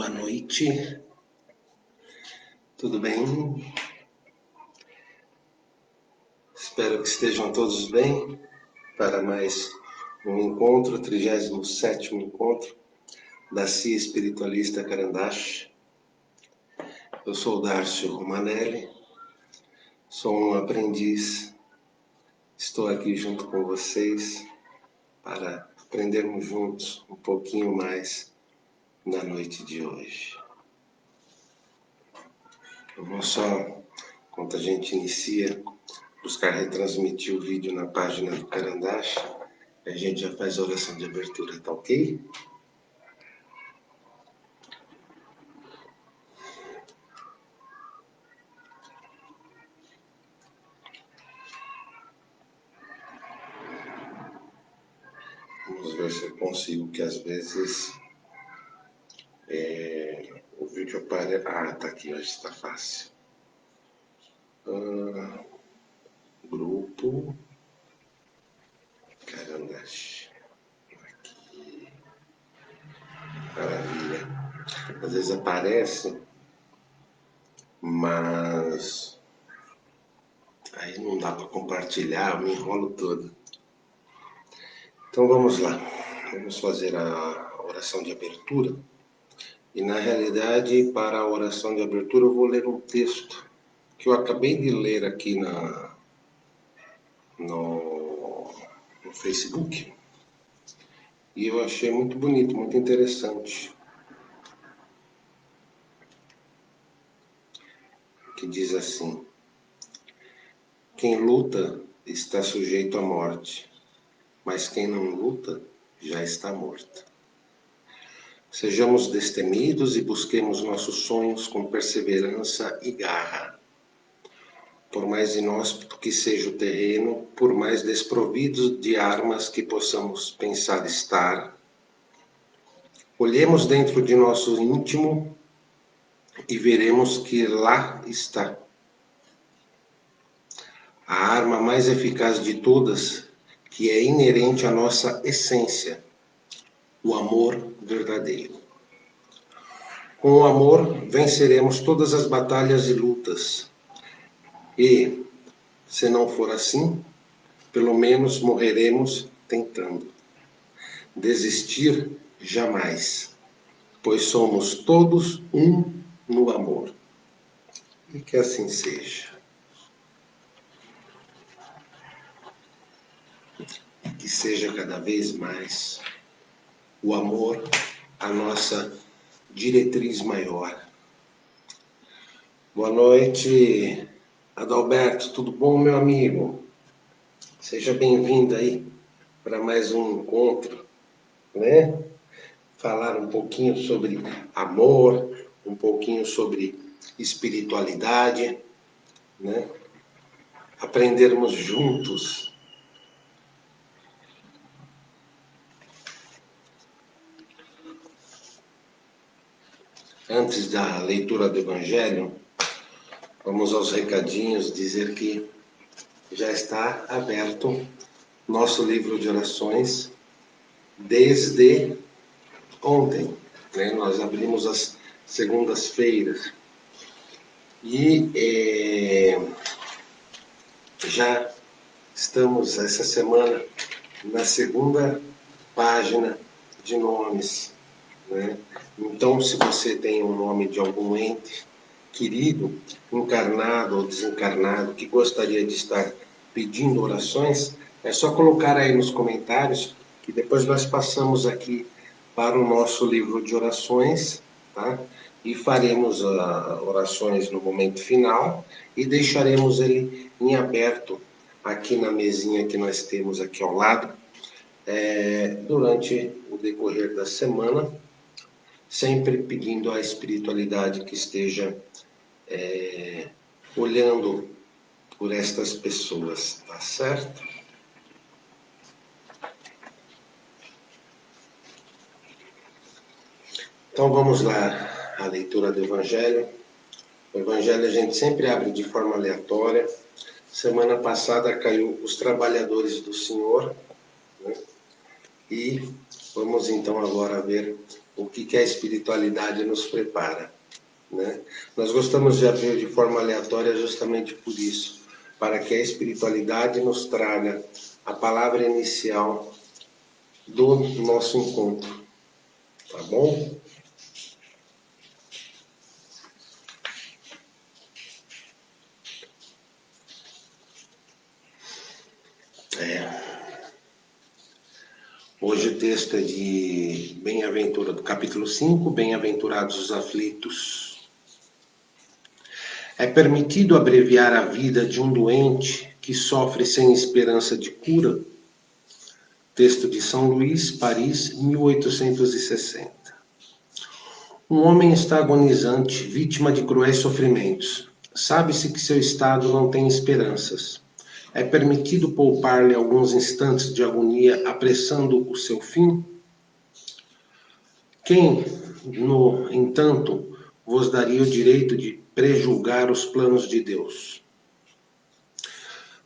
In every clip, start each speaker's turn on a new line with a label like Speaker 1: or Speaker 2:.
Speaker 1: Boa noite, tudo bem? Espero que estejam todos bem para mais um encontro, 37º encontro da CIA Espiritualista Carandache. Eu sou o Darcio Romanelli, sou um aprendiz, estou aqui junto com vocês para aprendermos juntos um pouquinho mais na noite de hoje. Vamos só, enquanto a gente inicia, buscar retransmitir o vídeo na página do Carandache. A gente já faz a oração de abertura, tá ok? Vamos ver se eu consigo, que às vezes o vídeo aparece... Ah, tá aqui, hoje está fácil. Grupo Carandache. Aqui. Maravilha. Às vezes aparece, mas aí não dá para compartilhar, eu me enrolo todo. Então vamos lá, vamos fazer a oração de abertura. E na realidade, para a oração de abertura, eu vou ler um texto que eu acabei de ler aqui no Facebook. E eu achei muito bonito, muito interessante. Que diz assim: quem luta está sujeito à morte, mas quem não luta já está morto. Sejamos destemidos e busquemos nossos sonhos com perseverança e garra. Por mais inóspito que seja o terreno, por mais desprovidos de armas que possamos pensar estar, olhemos dentro de nosso íntimo e veremos que lá está. A arma mais eficaz de todas, que é inerente à nossa essência, o amor verdadeiro. Com o amor venceremos todas as batalhas e lutas. E, se não for assim, pelo menos morreremos tentando. Desistir jamais, pois somos todos um no amor. E que assim seja. Que seja cada vez mais o amor a nossa diretriz maior. Boa noite, Adalberto, tudo bom, meu amigo? Seja bem-vindo aí para mais um encontro, né? Falar um pouquinho sobre amor, um pouquinho sobre espiritualidade, né? Aprendermos juntos. Antes da leitura do Evangelho, vamos aos recadinhos, dizer que já está aberto nosso livro de orações desde ontem, né? Nós abrimos as segundas-feiras e já estamos essa semana na segunda página de nomes, né? Então, se você tem um nome de algum ente querido, encarnado ou desencarnado, que gostaria de estar pedindo orações, é só colocar aí nos comentários, que depois nós passamos aqui para o nosso livro de orações, tá? E faremos orações no momento final e deixaremos ele em aberto aqui na mesinha que nós temos aqui ao lado, durante o decorrer da semana, sempre pedindo à espiritualidade que esteja olhando por estas pessoas, tá certo? Então vamos lá, a leitura do Evangelho. O Evangelho a gente sempre abre de forma aleatória. Semana passada caiu os trabalhadores do Senhor, né? E vamos então agora ver o que a espiritualidade nos prepara, né? Nós gostamos de abrir de forma aleatória justamente por isso, para que a espiritualidade nos traga a palavra inicial do nosso encontro, tá bom? Hoje o texto é de do capítulo 5, Bem-aventurados os aflitos. É permitido abreviar a vida de um doente que sofre sem esperança de cura? Texto de São Luís, Paris, 1860. Um homem está agonizante, vítima de cruéis sofrimentos. Sabe-se que seu estado não tem esperanças. É permitido poupar-lhe alguns instantes de agonia, apressando o seu fim? Quem, no entanto, vos daria o direito de prejulgar os planos de Deus?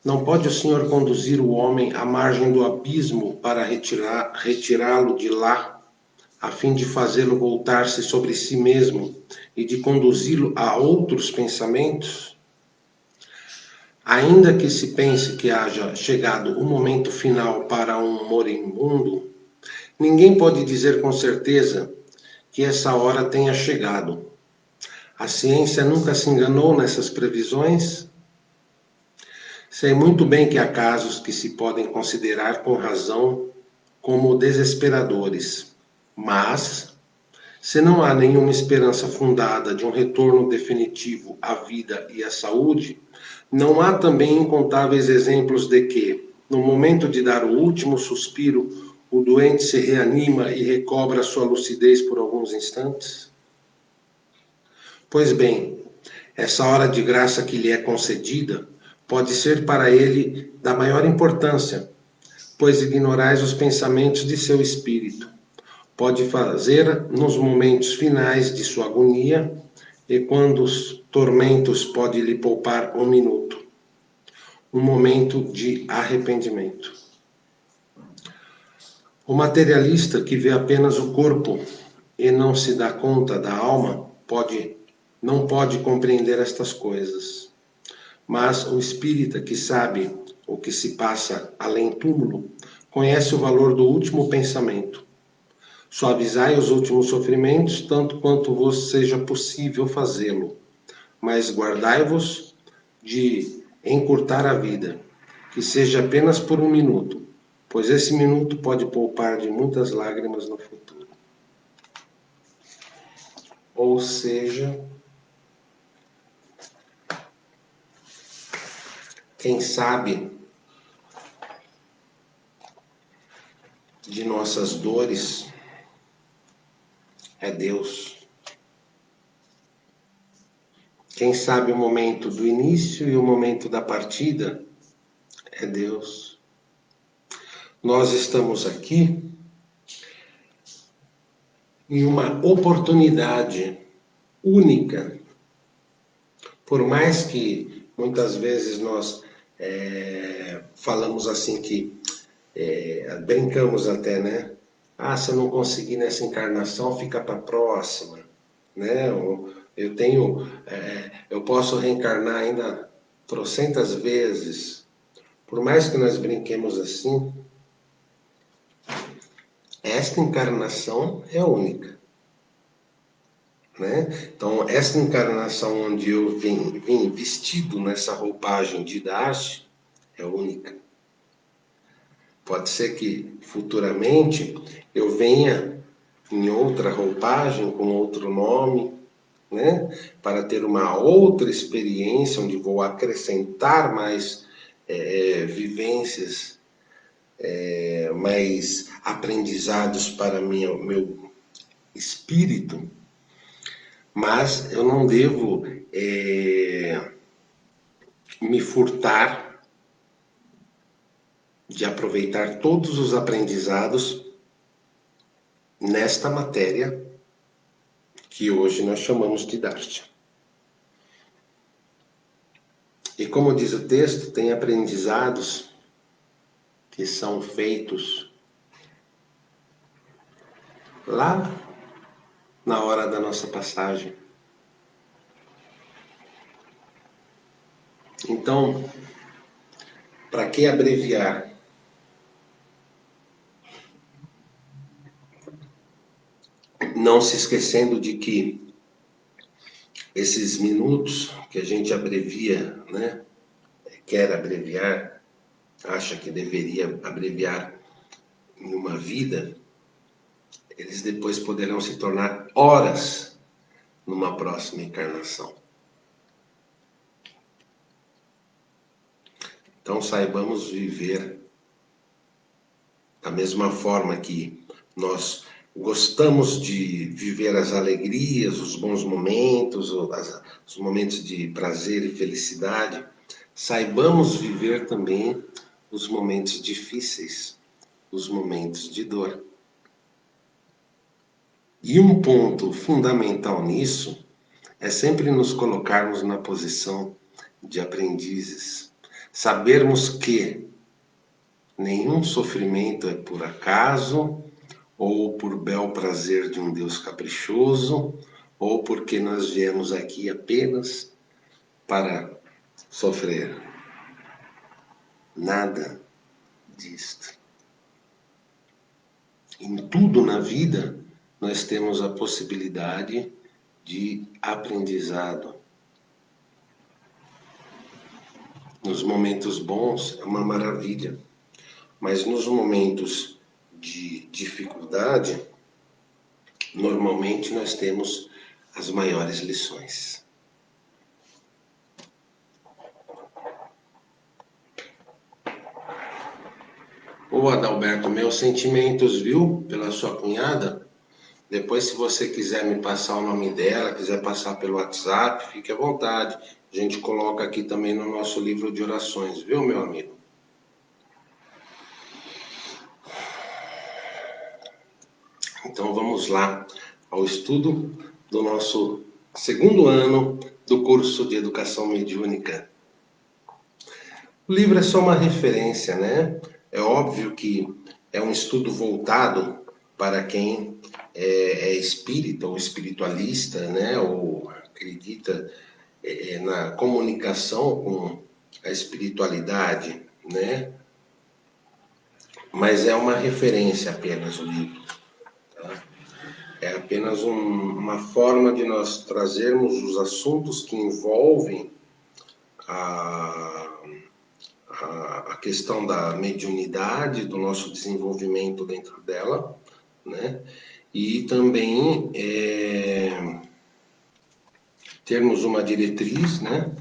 Speaker 1: Não pode o Senhor conduzir o homem à margem do abismo para retirá-lo de lá, a fim de fazê-lo voltar-se sobre si mesmo e de conduzi-lo a outros pensamentos? Ainda que se pense que haja chegado o momento final para um moribundo, ninguém pode dizer com certeza que essa hora tenha chegado. A ciência nunca se enganou nessas previsões? Sei muito bem que há casos que se podem considerar com razão como desesperadores, mas, se não há nenhuma esperança fundada de um retorno definitivo à vida e à saúde, não há também incontáveis exemplos de que, no momento de dar o último suspiro, o doente se reanima e recobra sua lucidez por alguns instantes? Pois bem, essa hora de graça que lhe é concedida pode ser para ele da maior importância, pois ignorais os pensamentos de seu espírito. Pode fazer nos momentos finais de sua agonia e quando os tormentos pode lhe poupar um minuto, um momento de arrependimento. O materialista que vê apenas o corpo e não se dá conta da alma não pode compreender estas coisas. Mas o espírita que sabe o que se passa além túmulo conhece o valor do último pensamento. Suavizai os últimos sofrimentos, tanto quanto vos seja possível fazê-lo, mas guardai-vos de encurtar a vida, que seja apenas por um minuto, pois esse minuto pode poupar de muitas lágrimas no futuro. Ou seja, quem sabe de nossas dores é Deus. Quem sabe o momento do início e o momento da partida é Deus. Nós estamos aqui em uma oportunidade única. Por mais que muitas vezes nós falamos assim que brincamos até, né? Ah, se eu não conseguir nessa encarnação, fica para a próxima, né? Eu posso reencarnar ainda trocentas vezes. Por mais que nós brinquemos assim, esta encarnação é única, né? Então, essa encarnação onde eu vim vestido nessa roupagem de Darcy é única. Pode ser que futuramente eu venha em outra roupagem, com outro nome, né? Para ter uma outra experiência onde vou acrescentar mais vivências, mais aprendizados para meu espírito, mas eu não devo me furtar de aproveitar todos os aprendizados nesta matéria que hoje nós chamamos de Dharma. E como diz o texto, tem aprendizados que são feitos lá na hora da nossa passagem. Então, para que abreviar? Não se esquecendo de que esses minutos que a gente abrevia, né? Quer abreviar, acha que deveria abreviar em uma vida, eles depois poderão se tornar horas numa próxima encarnação. Então saibamos viver da mesma forma que nós gostamos de viver as alegrias, os bons momentos, os momentos de prazer e felicidade, saibamos viver também os momentos difíceis, os momentos de dor. E um ponto fundamental nisso é sempre nos colocarmos na posição de aprendizes. Sabermos que nenhum sofrimento é por acaso, ou por bel prazer de um Deus caprichoso, ou porque nós viemos aqui apenas para sofrer. Nada disto. Em tudo na vida, nós temos a possibilidade de aprendizado. Nos momentos bons é uma maravilha, mas nos momentos de dificuldade, normalmente nós temos as maiores lições. Ô Adalberto, meus sentimentos, viu, pela sua cunhada. Depois, se você quiser me passar o nome dela, quiser passar pelo WhatsApp, fique à vontade. A gente coloca aqui também no nosso livro de orações, viu, meu amigo? Então vamos lá ao estudo do nosso segundo ano do curso de Educação Mediúnica. O livro é só uma referência, né? É óbvio que é um estudo voltado para quem é espírita ou espiritualista, né? Ou acredita na comunicação com a espiritualidade, né? Mas é uma referência apenas o livro. Tá? É apenas uma forma de nós trazermos os assuntos que envolvem a questão da mediunidade, do nosso desenvolvimento dentro dela, né? E também termos uma diretriz, né?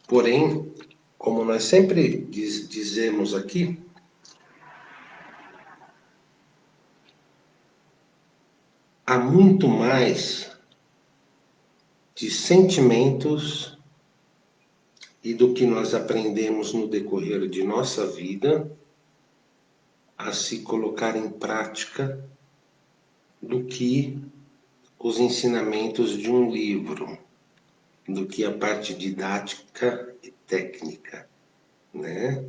Speaker 1: Porém, como nós sempre dizemos aqui, há muito mais de sentimentos e do que nós aprendemos no decorrer de nossa vida a se colocar em prática do que os ensinamentos de um livro, do que a parte didática e técnica, né?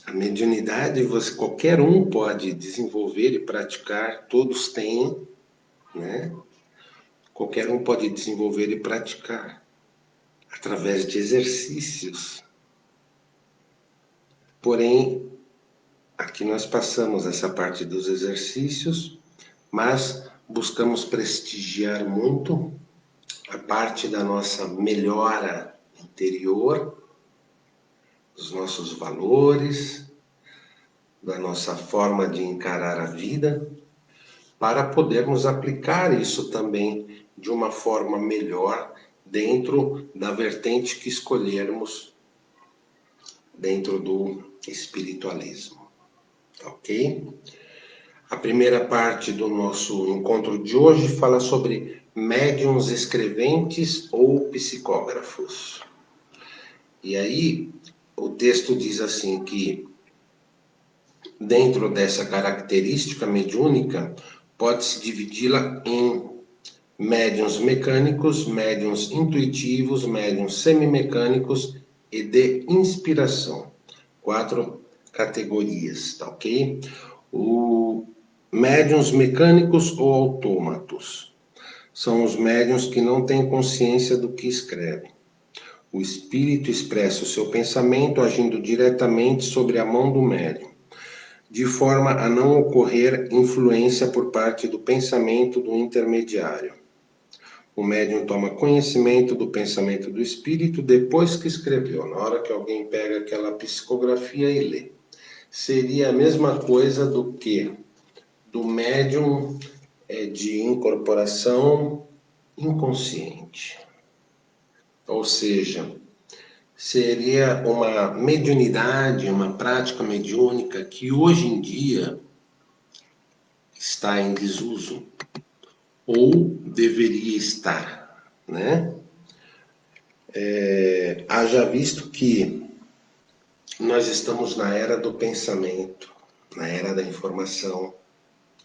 Speaker 1: A mediunidade, qualquer um pode desenvolver e praticar, todos têm, né? Qualquer um pode desenvolver e praticar através de exercícios. Porém, aqui nós passamos essa parte dos exercícios, mas buscamos prestigiar muito a parte da nossa melhora interior, dos nossos valores, da nossa forma de encarar a vida, para podermos aplicar isso também de uma forma melhor dentro da vertente que escolhermos dentro do espiritualismo, ok? A primeira parte do nosso encontro de hoje fala sobre médiuns escreventes ou psicógrafos. E aí o texto diz assim que dentro dessa característica mediúnica pode-se dividi-la em médiuns mecânicos, médiuns intuitivos, médiuns semimecânicos e de inspiração. 4 categorias, tá ok? médiuns mecânicos ou autômatos. São os médiuns que não têm consciência do que escrevem. O espírito expressa o seu pensamento agindo diretamente sobre a mão do médium, de forma a não ocorrer influência por parte do pensamento do intermediário. O médium toma conhecimento do pensamento do espírito depois que escreveu, na hora que alguém pega aquela psicografia e lê. Seria a mesma coisa do que do médium de incorporação inconsciente. Ou seja, seria uma mediunidade, uma prática mediúnica que hoje em dia está em desuso, ou deveria estar, né? Haja visto que nós estamos na era do pensamento, na era da informação,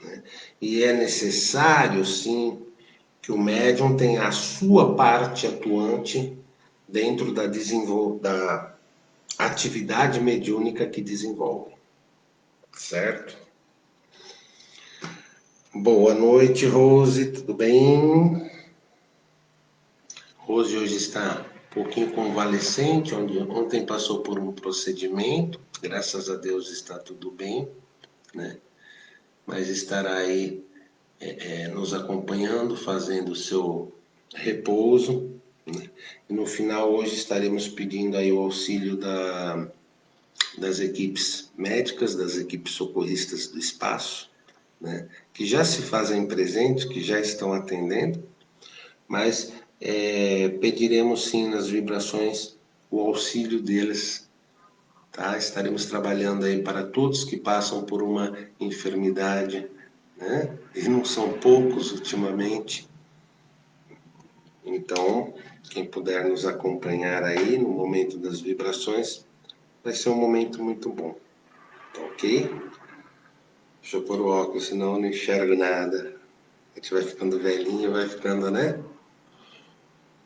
Speaker 1: né? E é necessário, sim, que o médium tenha a sua parte atuante dentro da atividade mediúnica que desenvolve, certo? Boa noite, Rose, tudo bem? Rose hoje está um pouquinho convalescente, ontem passou por um procedimento, graças a Deus está tudo bem, né? Mas estará aí nos acompanhando, fazendo o seu repouso, né? E no final hoje estaremos pedindo aí o auxílio das equipes médicas, das equipes socorristas do espaço, né? Que já se fazem presente, que já estão atendendo, mas pediremos sim nas vibrações o auxílio deles, tá? Estaremos trabalhando aí para todos que passam por uma enfermidade, né? E não são poucos ultimamente. Então, quem puder nos acompanhar aí no momento das vibrações, vai ser um momento muito bom, tá ok? Deixa eu pôr o óculos, senão eu não enxergo nada. A gente vai ficando velhinho, vai ficando, né?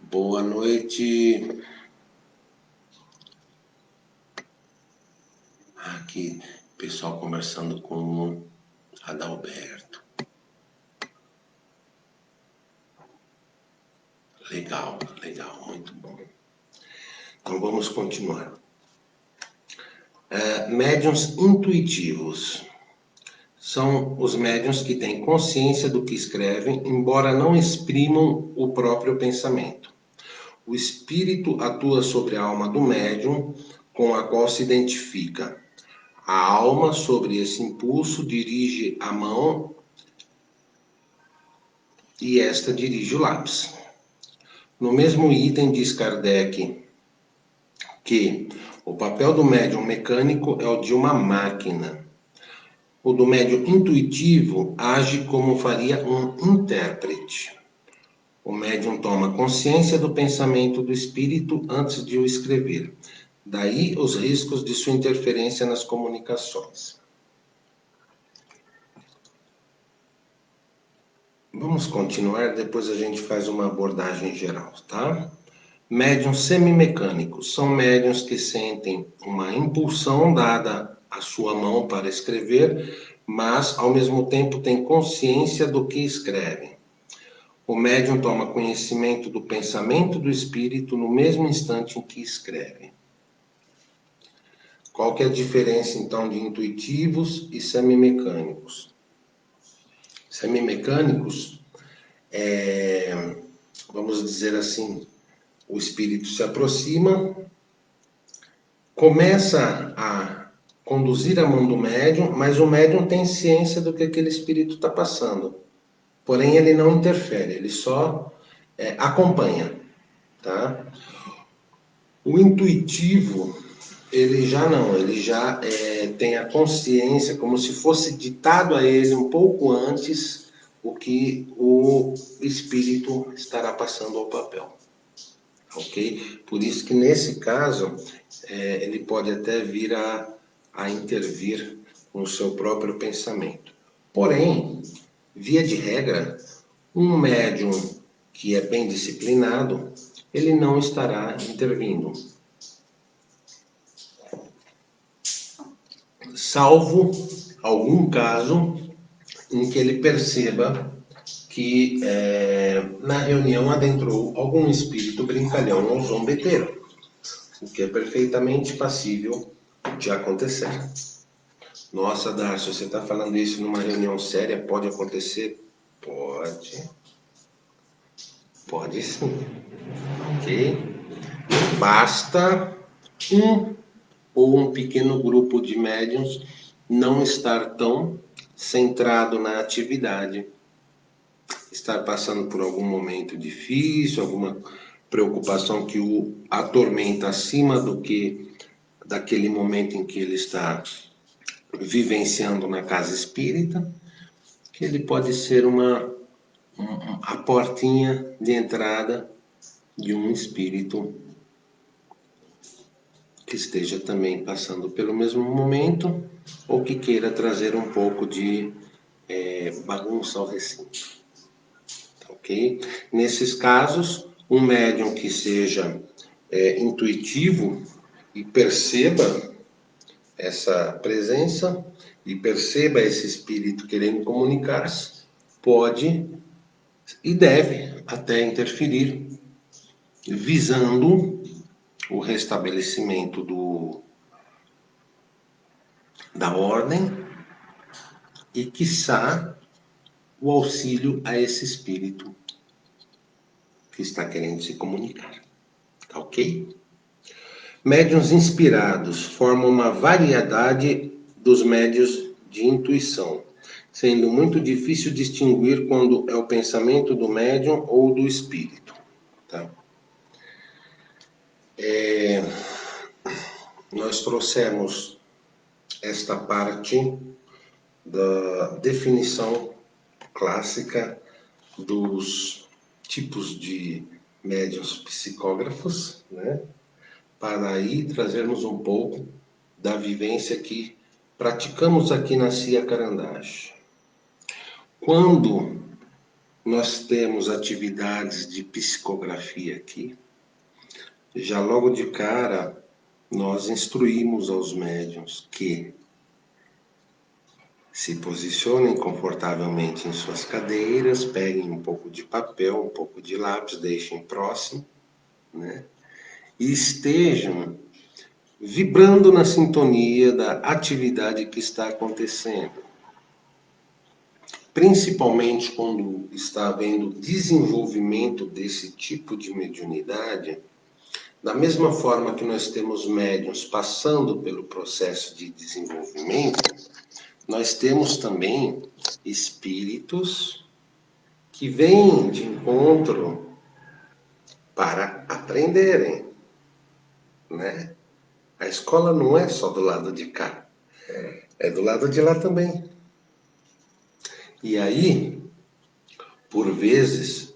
Speaker 1: Boa noite. Aqui, pessoal conversando com o Adalberto. Legal, legal, muito bom. Então vamos continuar. Médiuns intuitivos. São os médiuns que têm consciência do que escrevem, embora não exprimam o próprio pensamento. O espírito atua sobre a alma do médium, com a qual se identifica. A alma, sobre esse impulso, dirige a mão e esta dirige o lápis. No mesmo item diz Kardec que o papel do médium mecânico é o de uma máquina. O do médium intuitivo age como faria um intérprete. O médium toma consciência do pensamento do espírito antes de o escrever. Daí os riscos de sua interferência nas comunicações. Vamos continuar, depois a gente faz uma abordagem geral, tá? Médiuns semimecânicos são médiuns que sentem uma impulsão dada à sua mão para escrever, mas ao mesmo tempo têm consciência do que escrevem. O médium toma conhecimento do pensamento do espírito no mesmo instante em que escreve. Qual que é a diferença, então, de intuitivos e semimecânicos? Semimecânicos, vamos dizer assim, o espírito se aproxima, começa a conduzir a mão do médium, mas o médium tem ciência do que aquele espírito está passando. Porém, ele não interfere, ele só acompanha, tá? O intuitivo, ele já não, ele já tem a consciência, como se fosse ditado a ele um pouco antes o que o espírito estará passando ao papel, ok? Por isso que nesse caso, ele pode até vir a intervir com o seu próprio pensamento. Porém, via de regra, um médium que é bem disciplinado, ele não estará intervindo. Salvo algum caso em que ele perceba que na reunião adentrou algum espírito brincalhão ou zombeteiro, o que é perfeitamente passível de acontecer. Nossa, Darcio, você está falando isso numa reunião séria? Pode acontecer? Pode. Pode sim. Ok? Basta um ou um pequeno grupo de médiuns não estar tão centrado na atividade, estar passando por algum momento difícil, alguma preocupação que o atormenta acima do que daquele momento em que ele está vivenciando na casa espírita, que ele pode ser a portinha de entrada de um espírito que esteja também passando pelo mesmo momento ou que queira trazer um pouco de bagunça ao recinto. Ok? Nesses casos, um médium que seja intuitivo e perceba essa presença e perceba esse espírito querendo comunicar-se, pode e deve até interferir, visando o restabelecimento da ordem e, quiçá, o auxílio a esse espírito que está querendo se comunicar. Ok? Médiuns inspirados formam uma variedade dos médiuns de intuição, sendo muito difícil distinguir quando é o pensamento do médium ou do espírito. Tá? Nós trouxemos esta parte da definição clássica dos tipos de médiuns psicógrafos, né? Para aí trazermos um pouco da vivência que praticamos aqui na CIA Carandache. Quando nós temos atividades de psicografia aqui, já logo de cara nós instruímos aos médiuns que se posicionem confortavelmente em suas cadeiras, peguem um pouco de papel, um pouco de lápis, deixem próximo, né? E estejam vibrando na sintonia da atividade que está acontecendo. Principalmente quando está havendo desenvolvimento desse tipo de mediunidade, da mesma forma que nós temos médiuns passando pelo processo de desenvolvimento, nós temos também espíritos que vêm de encontro para aprenderem, né? A escola não é só do lado de cá, é do lado de lá também. E aí, por vezes,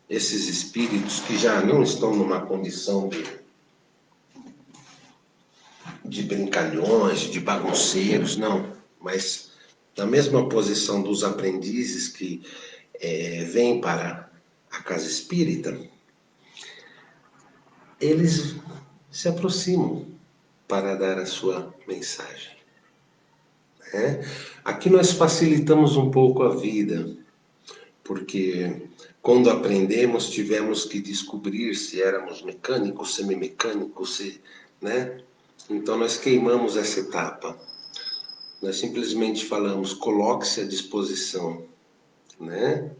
Speaker 1: esses espíritos que já não estão numa condição de brincalhões, de bagunceiros, não, mas na mesma posição dos aprendizes que vêm para a casa espírita, eles se aproximam para dar a sua mensagem. Né? Aqui nós facilitamos um pouco a vida, porque quando aprendemos tivemos que descobrir se éramos mecânicos, semimecânicos, né? Então nós queimamos essa etapa. Nós simplesmente falamos, coloque-se à disposição, né?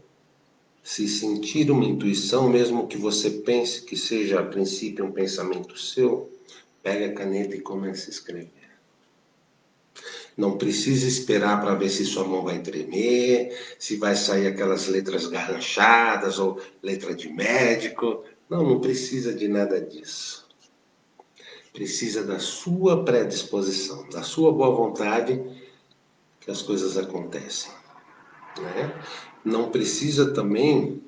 Speaker 1: Se sentir uma intuição, mesmo que você pense que seja a princípio um pensamento seu, pega a caneta e comece a escrever. Não precisa esperar para ver se sua mão vai tremer, se vai sair aquelas letras garranchadas ou letra de médico. Não, não precisa de nada disso. Precisa da sua predisposição, da sua boa vontade, que as coisas acontecem. Né? Não precisa também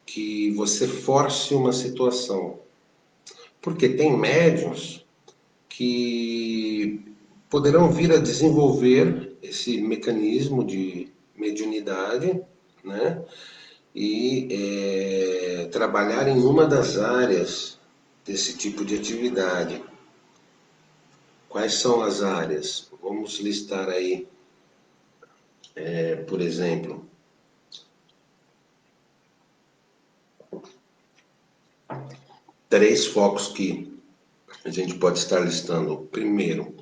Speaker 1: que você force uma situação. Porque tem médiuns que poderão vir a desenvolver esse mecanismo de mediunidade, né? E trabalhar em uma das áreas desse tipo de atividade. Quais são as áreas? Vamos listar aí Por exemplo, três focos que a gente pode estar listando. Primeiro,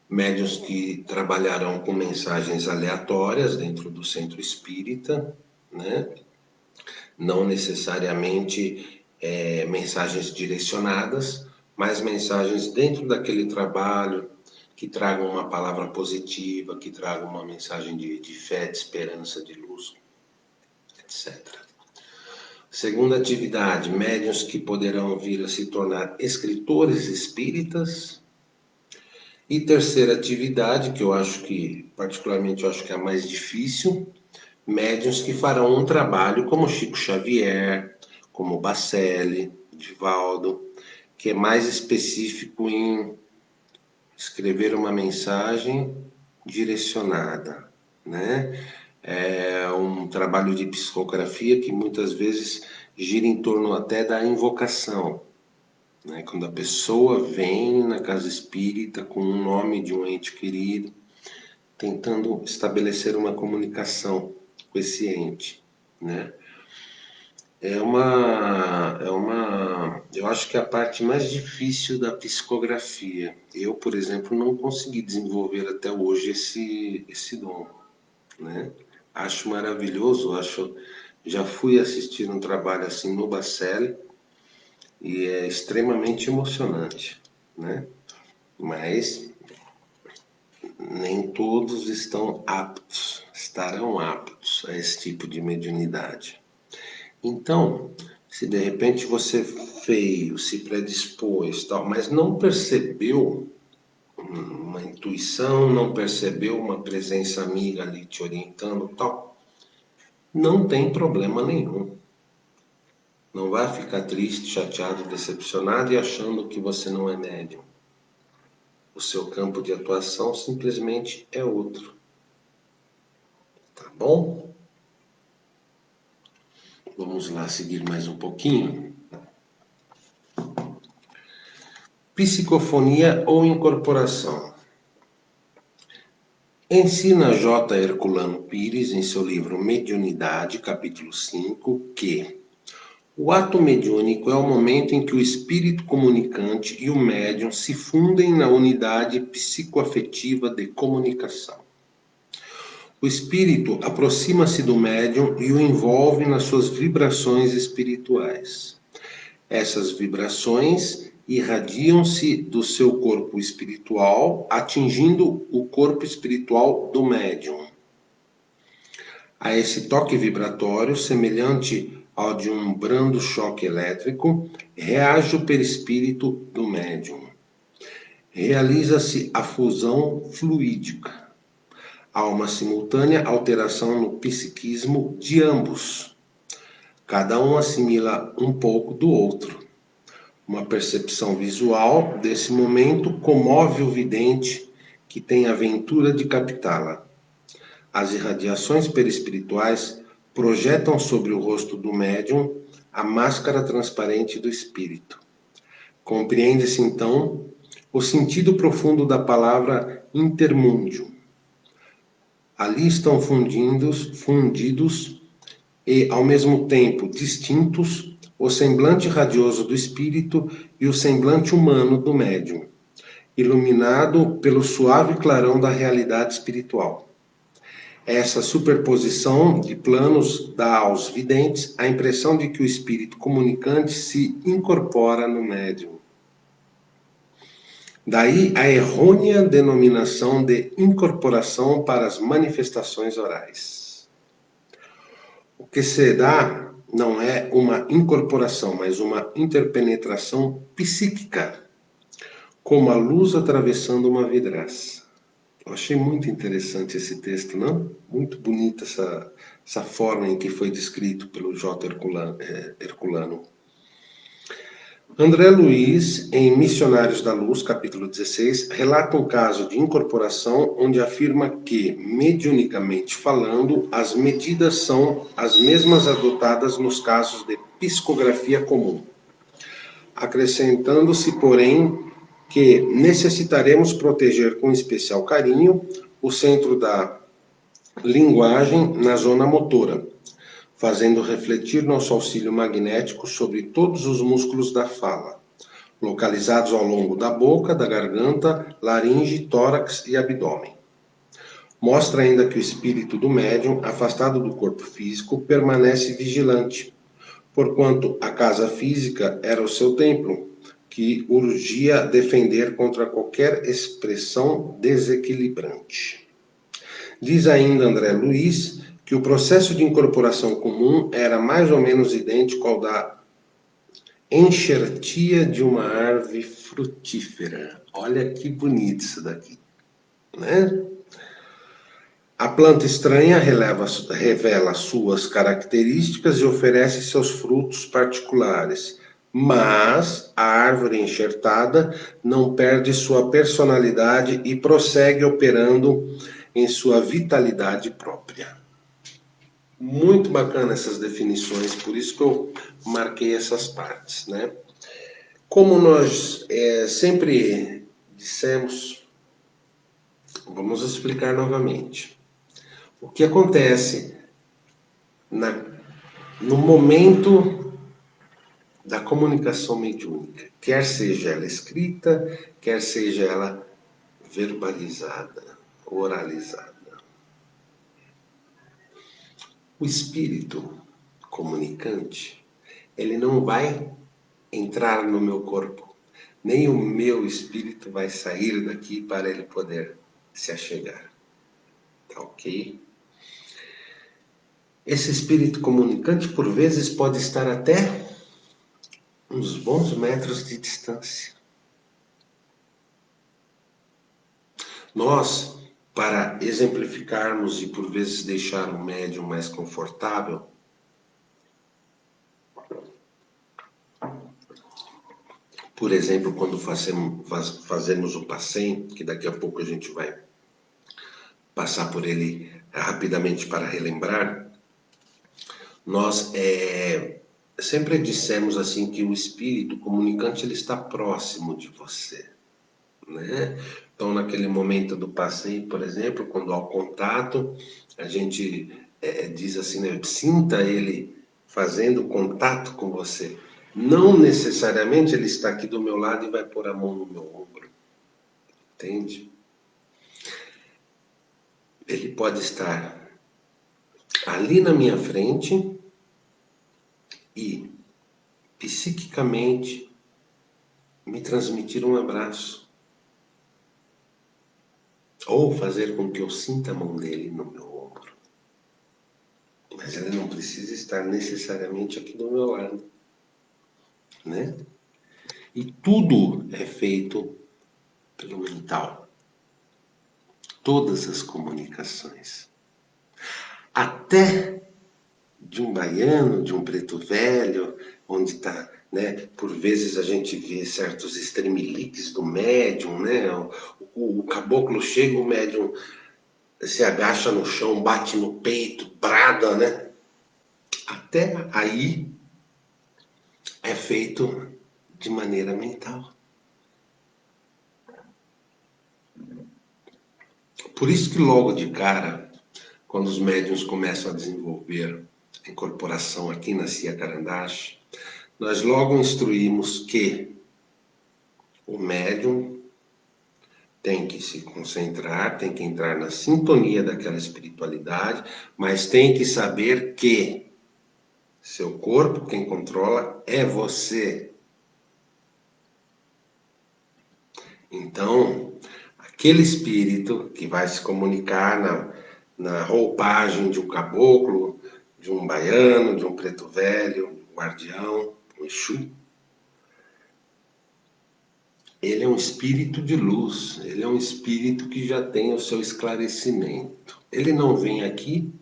Speaker 1: médiuns que trabalharão com mensagens aleatórias dentro do centro espírita, né? Não necessariamente mensagens direcionadas, mas mensagens dentro daquele trabalho que tragam uma palavra positiva, que tragam uma mensagem de fé, de esperança, de luz, etc. Segunda atividade, médiuns que poderão vir a se tornar escritores espíritas. E terceira atividade, que eu acho que, particularmente, eu acho que é a mais difícil, médiuns que farão um trabalho como Chico Xavier, como Bacelli, Divaldo, que é mais específico em escrever uma mensagem direcionada, né? É um trabalho de psicografia que muitas vezes gira em torno até da invocação, né? Quando a pessoa vem na casa espírita com o nome de um ente querido, tentando estabelecer uma comunicação com esse ente, né? Eu acho que é a parte mais difícil da psicografia. Eu, por exemplo, não consegui desenvolver até hoje esse dom, né? Acho maravilhoso, já fui assistir um trabalho assim no Bacelli e é extremamente emocionante, né? Mas nem todos estarão aptos a esse tipo de mediunidade. Então, se de repente você veio, se predispôs, tal, mas não percebeu uma intuição, não percebeu uma presença amiga ali te orientando, tal, não tem problema nenhum. Não vai ficar triste, chateado, decepcionado e achando que você não é médium. O seu campo de atuação simplesmente é outro, tá bom? Vamos lá seguir mais um pouquinho. Psicofonia ou incorporação. Ensina J. Herculano Pires, em seu livro Mediunidade, capítulo 5, que o ato mediúnico é o momento em que o espírito comunicante e o médium se fundem na unidade psicoafetiva de comunicação. O espírito aproxima-se do médium e o envolve nas suas vibrações espirituais. Essas vibrações irradiam-se do seu corpo espiritual, atingindo o corpo espiritual do médium. A esse toque vibratório, semelhante ao de um brando choque elétrico, reage o perispírito do médium. Realiza-se a fusão fluídica. Há uma simultânea alteração no psiquismo de ambos. Cada um assimila um pouco do outro. Uma percepção visual desse momento comove o vidente que tem a ventura de captá-la. As irradiações perispirituais projetam sobre o rosto do médium a máscara transparente do espírito. Compreende-se então o sentido profundo da palavra intermúndio. Ali estão fundidos e, ao mesmo tempo, distintos o semblante radioso do espírito e o semblante humano do médium, iluminado pelo suave clarão da realidade espiritual. Essa superposição de planos dá aos videntes a impressão de que o espírito comunicante se incorpora no médium. Daí a errônea denominação de incorporação para as manifestações orais. O que se dá não é uma incorporação, mas uma interpenetração psíquica, como a luz atravessando uma vidraça. Eu achei muito interessante esse texto, não? Muito bonita essa forma em que foi descrito pelo J. Herculano. André Luiz, em Missionários da Luz, capítulo 16, relata um caso de incorporação onde afirma que, mediunicamente falando, as medidas são as mesmas adotadas nos casos de psicografia comum, acrescentando-se, porém, que necessitaremos proteger com especial carinho o centro da linguagem na zona motora, fazendo refletir nosso auxílio magnético sobre todos os músculos da fala, localizados ao longo da boca, da garganta, laringe, tórax e abdômen. Mostra ainda que o espírito do médium, afastado do corpo físico, permanece vigilante, porquanto a casa física era o seu templo, que urgia defender contra qualquer expressão desequilibrante. Diz ainda André Luiz que o processo de incorporação comum era mais ou menos idêntico ao da enxertia de uma árvore frutífera. Olha que bonito isso daqui, né? A planta estranha revela suas características e oferece seus frutos particulares, mas a árvore enxertada não perde sua personalidade e prossegue operando em sua vitalidade própria. Muito bacana essas definições, por isso que eu marquei essas partes, né? Como nós sempre dissemos, vamos explicar novamente. O que acontece no momento da comunicação mediúnica, quer seja ela escrita, quer seja ela verbalizada, oralizada. O espírito comunicante, ele não vai entrar no meu corpo, nem o meu espírito vai sair daqui para ele poder se achegar. Tá ok? Esse espírito comunicante, por vezes, pode estar até uns bons metros de distância. Nós, para exemplificarmos e por vezes deixar o médium mais confortável, por exemplo, quando fazemos o passeio, que daqui a pouco a gente vai passar por ele rapidamente para relembrar, nós sempre dissemos assim que o espírito comunicante ele está próximo de você, né? Então, naquele momento do passeio, por exemplo, quando há o contato, a gente diz assim, né, sinta ele fazendo contato com você. Não necessariamente ele está aqui do meu lado e vai pôr a mão no meu ombro, entende? Ele pode estar ali na minha frente e psiquicamente me transmitir um abraço. Ou fazer com que eu sinta a mão dele no meu ombro. Mas ele não precisa estar necessariamente aqui do meu lado, né? E tudo é feito pelo mental. Todas as comunicações. Até de um baiano, de um preto velho, onde está, né? Por vezes a gente vê certos estremeliques do médium, né? O caboclo chega, o médium se agacha no chão, bate no peito, brada, né? Até aí é feito de maneira mental. Por isso que logo de cara, quando os médiuns começam a desenvolver a incorporação aqui na Cia Carandache, nós logo instruímos que o médium tem que se concentrar, tem que entrar na sintonia daquela espiritualidade, mas tem que saber que seu corpo, quem controla, é você. Então, aquele espírito que vai se comunicar na roupagem de um caboclo, de um baiano, de um preto velho, um guardião, um Exu, ele é um espírito de luz, ele é um espírito que já tem o seu esclarecimento. Ele não vem aqui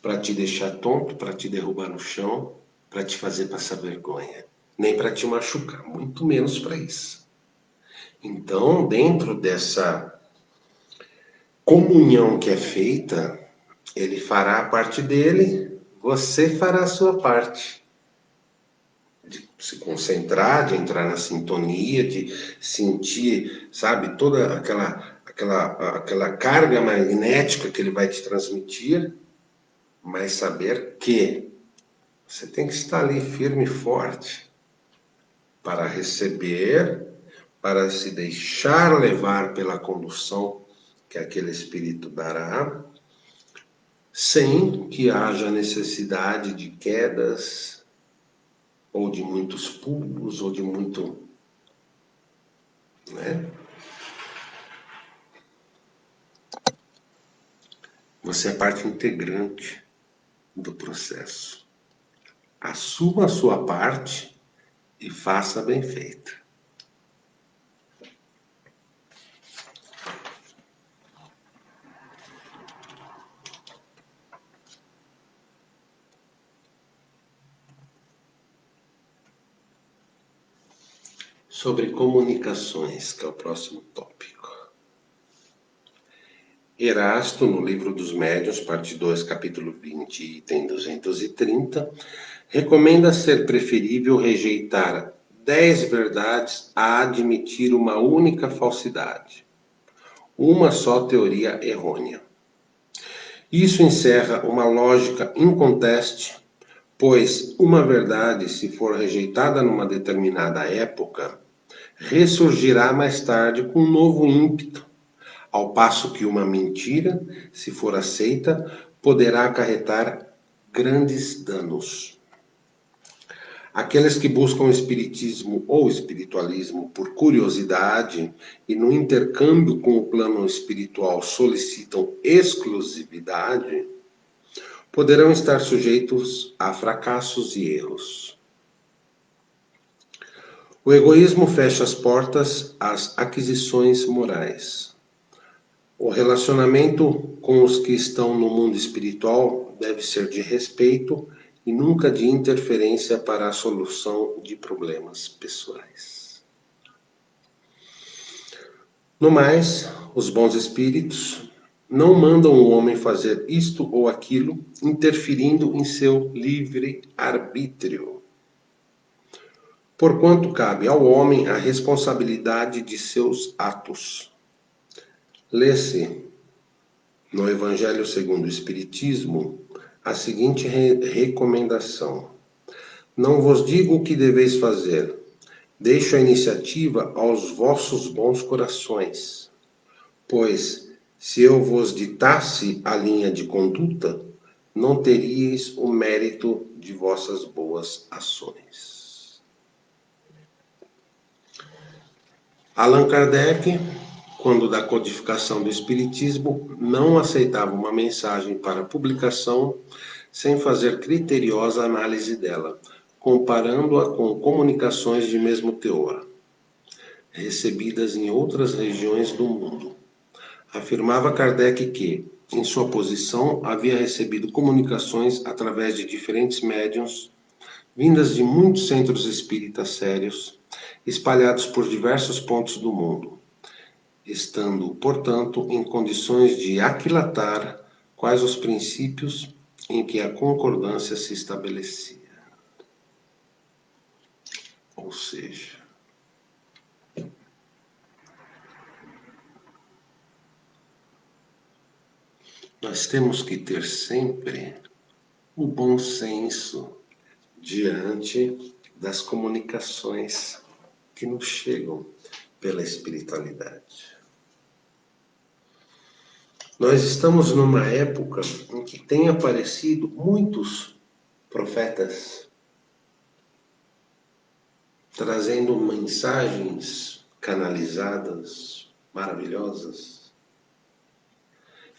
Speaker 1: para te deixar tonto, para te derrubar no chão, para te fazer passar vergonha, nem para te machucar, muito menos para isso. Então, dentro dessa comunhão que é feita, ele fará a parte dele, você fará a sua parte. De se concentrar, de entrar na sintonia, de sentir, sabe, toda aquela aquela carga magnética que ele vai te transmitir, mas saber que você tem que estar ali firme e forte para receber, para se deixar levar pela condução que aquele espírito dará, sem que haja necessidade de quedas, ou de muitos pulos, ou de muito, né? Você é parte integrante do processo. Assuma a sua parte e faça bem feita. Sobre comunicações, que é o próximo tópico. Erasto, no Livro dos Médiuns, parte 2, capítulo 20, item 230, recomenda ser preferível rejeitar 10 verdades a admitir uma única falsidade, uma só teoria errônea. Isso encerra uma lógica inconteste, pois uma verdade, se for rejeitada numa determinada época, ressurgirá mais tarde com um novo ímpeto, ao passo que uma mentira, se for aceita, poderá acarretar grandes danos. Aqueles que buscam o espiritismo ou espiritualismo por curiosidade e no intercâmbio com o plano espiritual solicitam exclusividade, poderão estar sujeitos a fracassos e erros. O egoísmo fecha as portas às aquisições morais. O relacionamento com os que estão no mundo espiritual deve ser de respeito e nunca de interferência para a solução de problemas pessoais. No mais, os bons espíritos não mandam o homem fazer isto ou aquilo, interferindo em seu livre arbítrio. Porquanto cabe ao homem a responsabilidade de seus atos. Lê-se no Evangelho segundo o Espiritismo a seguinte recomendação: não vos digo o que deveis fazer, deixo a iniciativa aos vossos bons corações, pois se eu vos ditasse a linha de conduta, não teríeis o mérito de vossas boas ações. Allan Kardec, quando da codificação do Espiritismo, não aceitava uma mensagem para publicação sem fazer criteriosa análise dela, comparando-a com comunicações de mesmo teor, recebidas em outras regiões do mundo. Afirmava Kardec que, em sua posição, havia recebido comunicações através de diferentes médiuns, vindas de muitos centros espíritas sérios, espalhados por diversos pontos do mundo, estando, portanto, em condições de aquilatar quais os princípios em que a concordância se estabelecia. Ou seja, nós temos que ter sempre o bom senso diante das comunicações que nos chegam pela espiritualidade. Nós estamos numa época em que têm aparecido muitos profetas trazendo mensagens canalizadas, maravilhosas.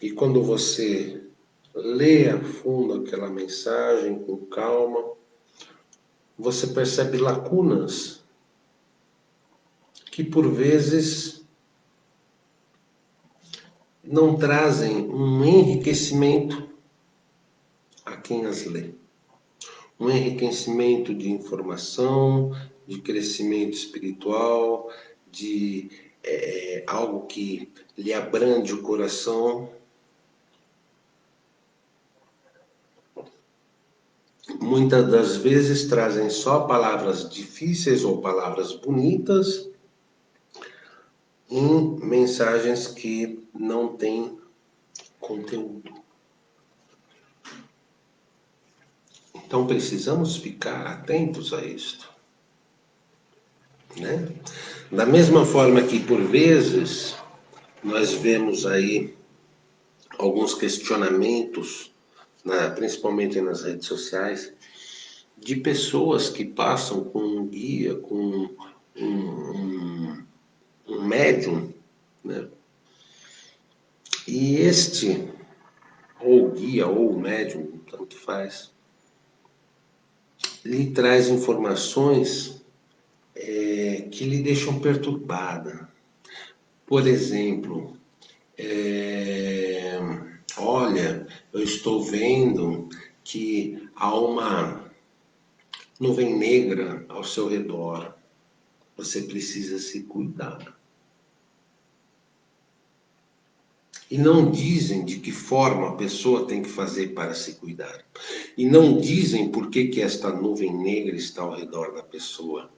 Speaker 1: E quando você lê a fundo aquela mensagem com calma, você percebe lacunas que por vezes não trazem um enriquecimento a quem as lê. Um enriquecimento de informação, de crescimento espiritual, de algo que lhe abrande o coração. Muitas das vezes trazem só palavras difíceis ou palavras bonitas, em mensagens que não têm conteúdo. Então precisamos ficar atentos a isto, né? Da mesma forma que por vezes nós vemos aí alguns questionamentos, principalmente nas redes sociais, de pessoas que passam com um guia, com um médium, né? E este, ou guia, ou médium, tanto faz, lhe traz informações que lhe deixam perturbada. Por exemplo, olha, eu estou vendo que há uma nuvem negra ao seu redor. Você precisa se cuidar. E não dizem de que forma a pessoa tem que fazer para se cuidar. E não dizem por que esta nuvem negra está ao redor da pessoa.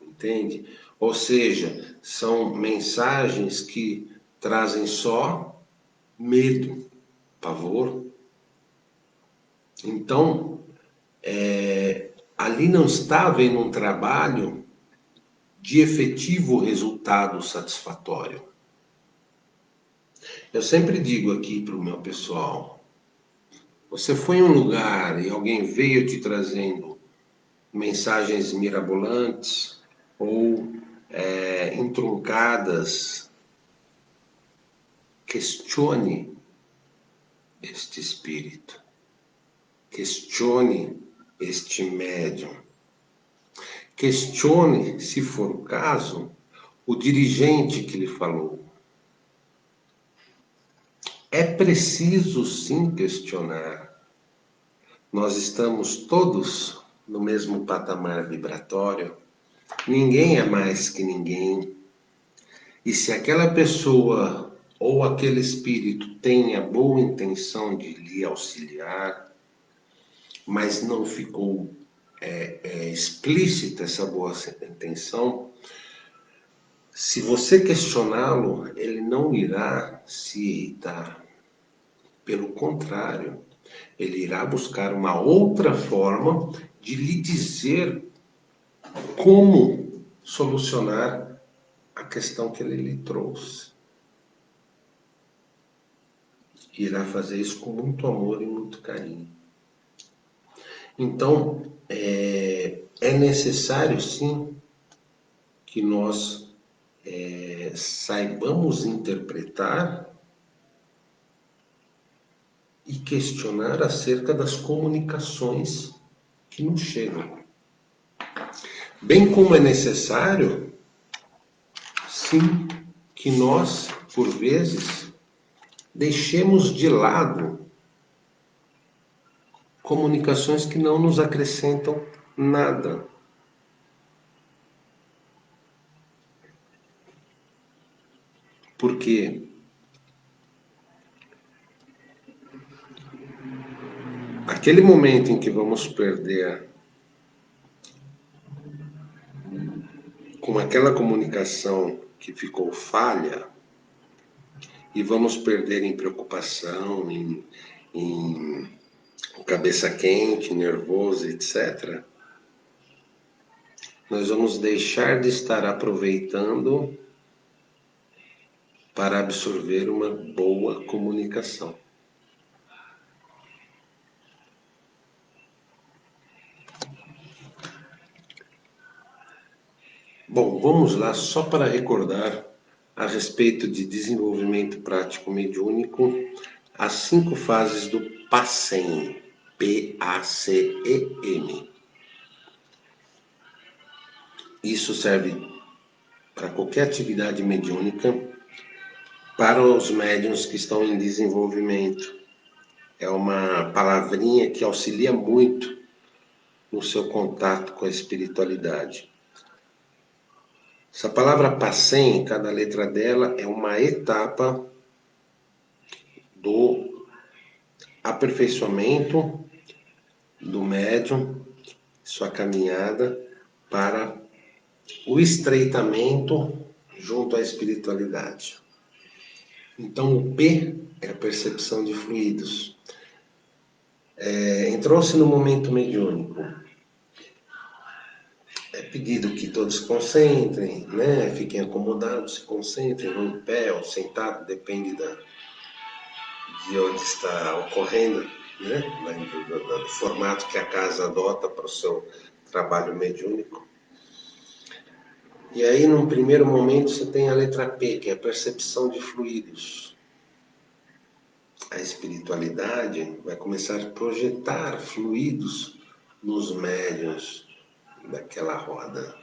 Speaker 1: Entende? Ou seja, são mensagens que trazem só medo, pavor. Então, ali não está havendo um trabalho de efetivo resultado satisfatório. Eu sempre digo aqui para o meu pessoal, você foi em um lugar e alguém veio te trazendo mensagens mirabolantes ou entruncadas, questione este espírito, questione este médium, questione, se for o caso, o dirigente que lhe falou. É preciso sim questionar. Nós estamos todos no mesmo patamar vibratório. Ninguém é mais que ninguém. E se aquela pessoa ou aquele espírito tem a boa intenção de lhe auxiliar, mas não ficou explícita essa boa intenção, se você questioná-lo, ele não irá se irritar. Pelo contrário, ele irá buscar uma outra forma de lhe dizer como solucionar a questão que ele lhe trouxe. Irá fazer isso com muito amor e muito carinho. Então, é necessário sim que nós saibamos interpretar e questionar acerca das comunicações que nos chegam. Bem como é necessário, sim, que nós, por vezes, deixemos de lado comunicações que não nos acrescentam nada. Porque aquele momento em que vamos perder com aquela comunicação que ficou falha, e vamos perder em preocupação, em cabeça quente, nervoso, etc., nós vamos deixar de estar aproveitando para absorver uma boa comunicação. Bom, vamos lá só para recordar a respeito de desenvolvimento prático mediúnico, as 5 fases do PACEM, P-A-C-E-M. Isso serve para qualquer atividade mediúnica, para os médiuns que estão em desenvolvimento. É uma palavrinha que auxilia muito no seu contato com a espiritualidade. Essa palavra PACEM, cada letra dela é uma etapa do aperfeiçoamento do médium, sua caminhada para o estreitamento junto à espiritualidade. Então, o P é a percepção de fluidos. Entrou-se no momento mediúnico. É pedido que todos se concentrem, né? Fiquem acomodados, se concentrem, ou em pé ou sentado, depende de onde está ocorrendo, né? Do formato que a casa adota para o seu trabalho mediúnico. E aí, num primeiro momento, você tem a letra P, que é a percepção de fluidos. A espiritualidade vai começar a projetar fluidos nos médiuns daquela roda.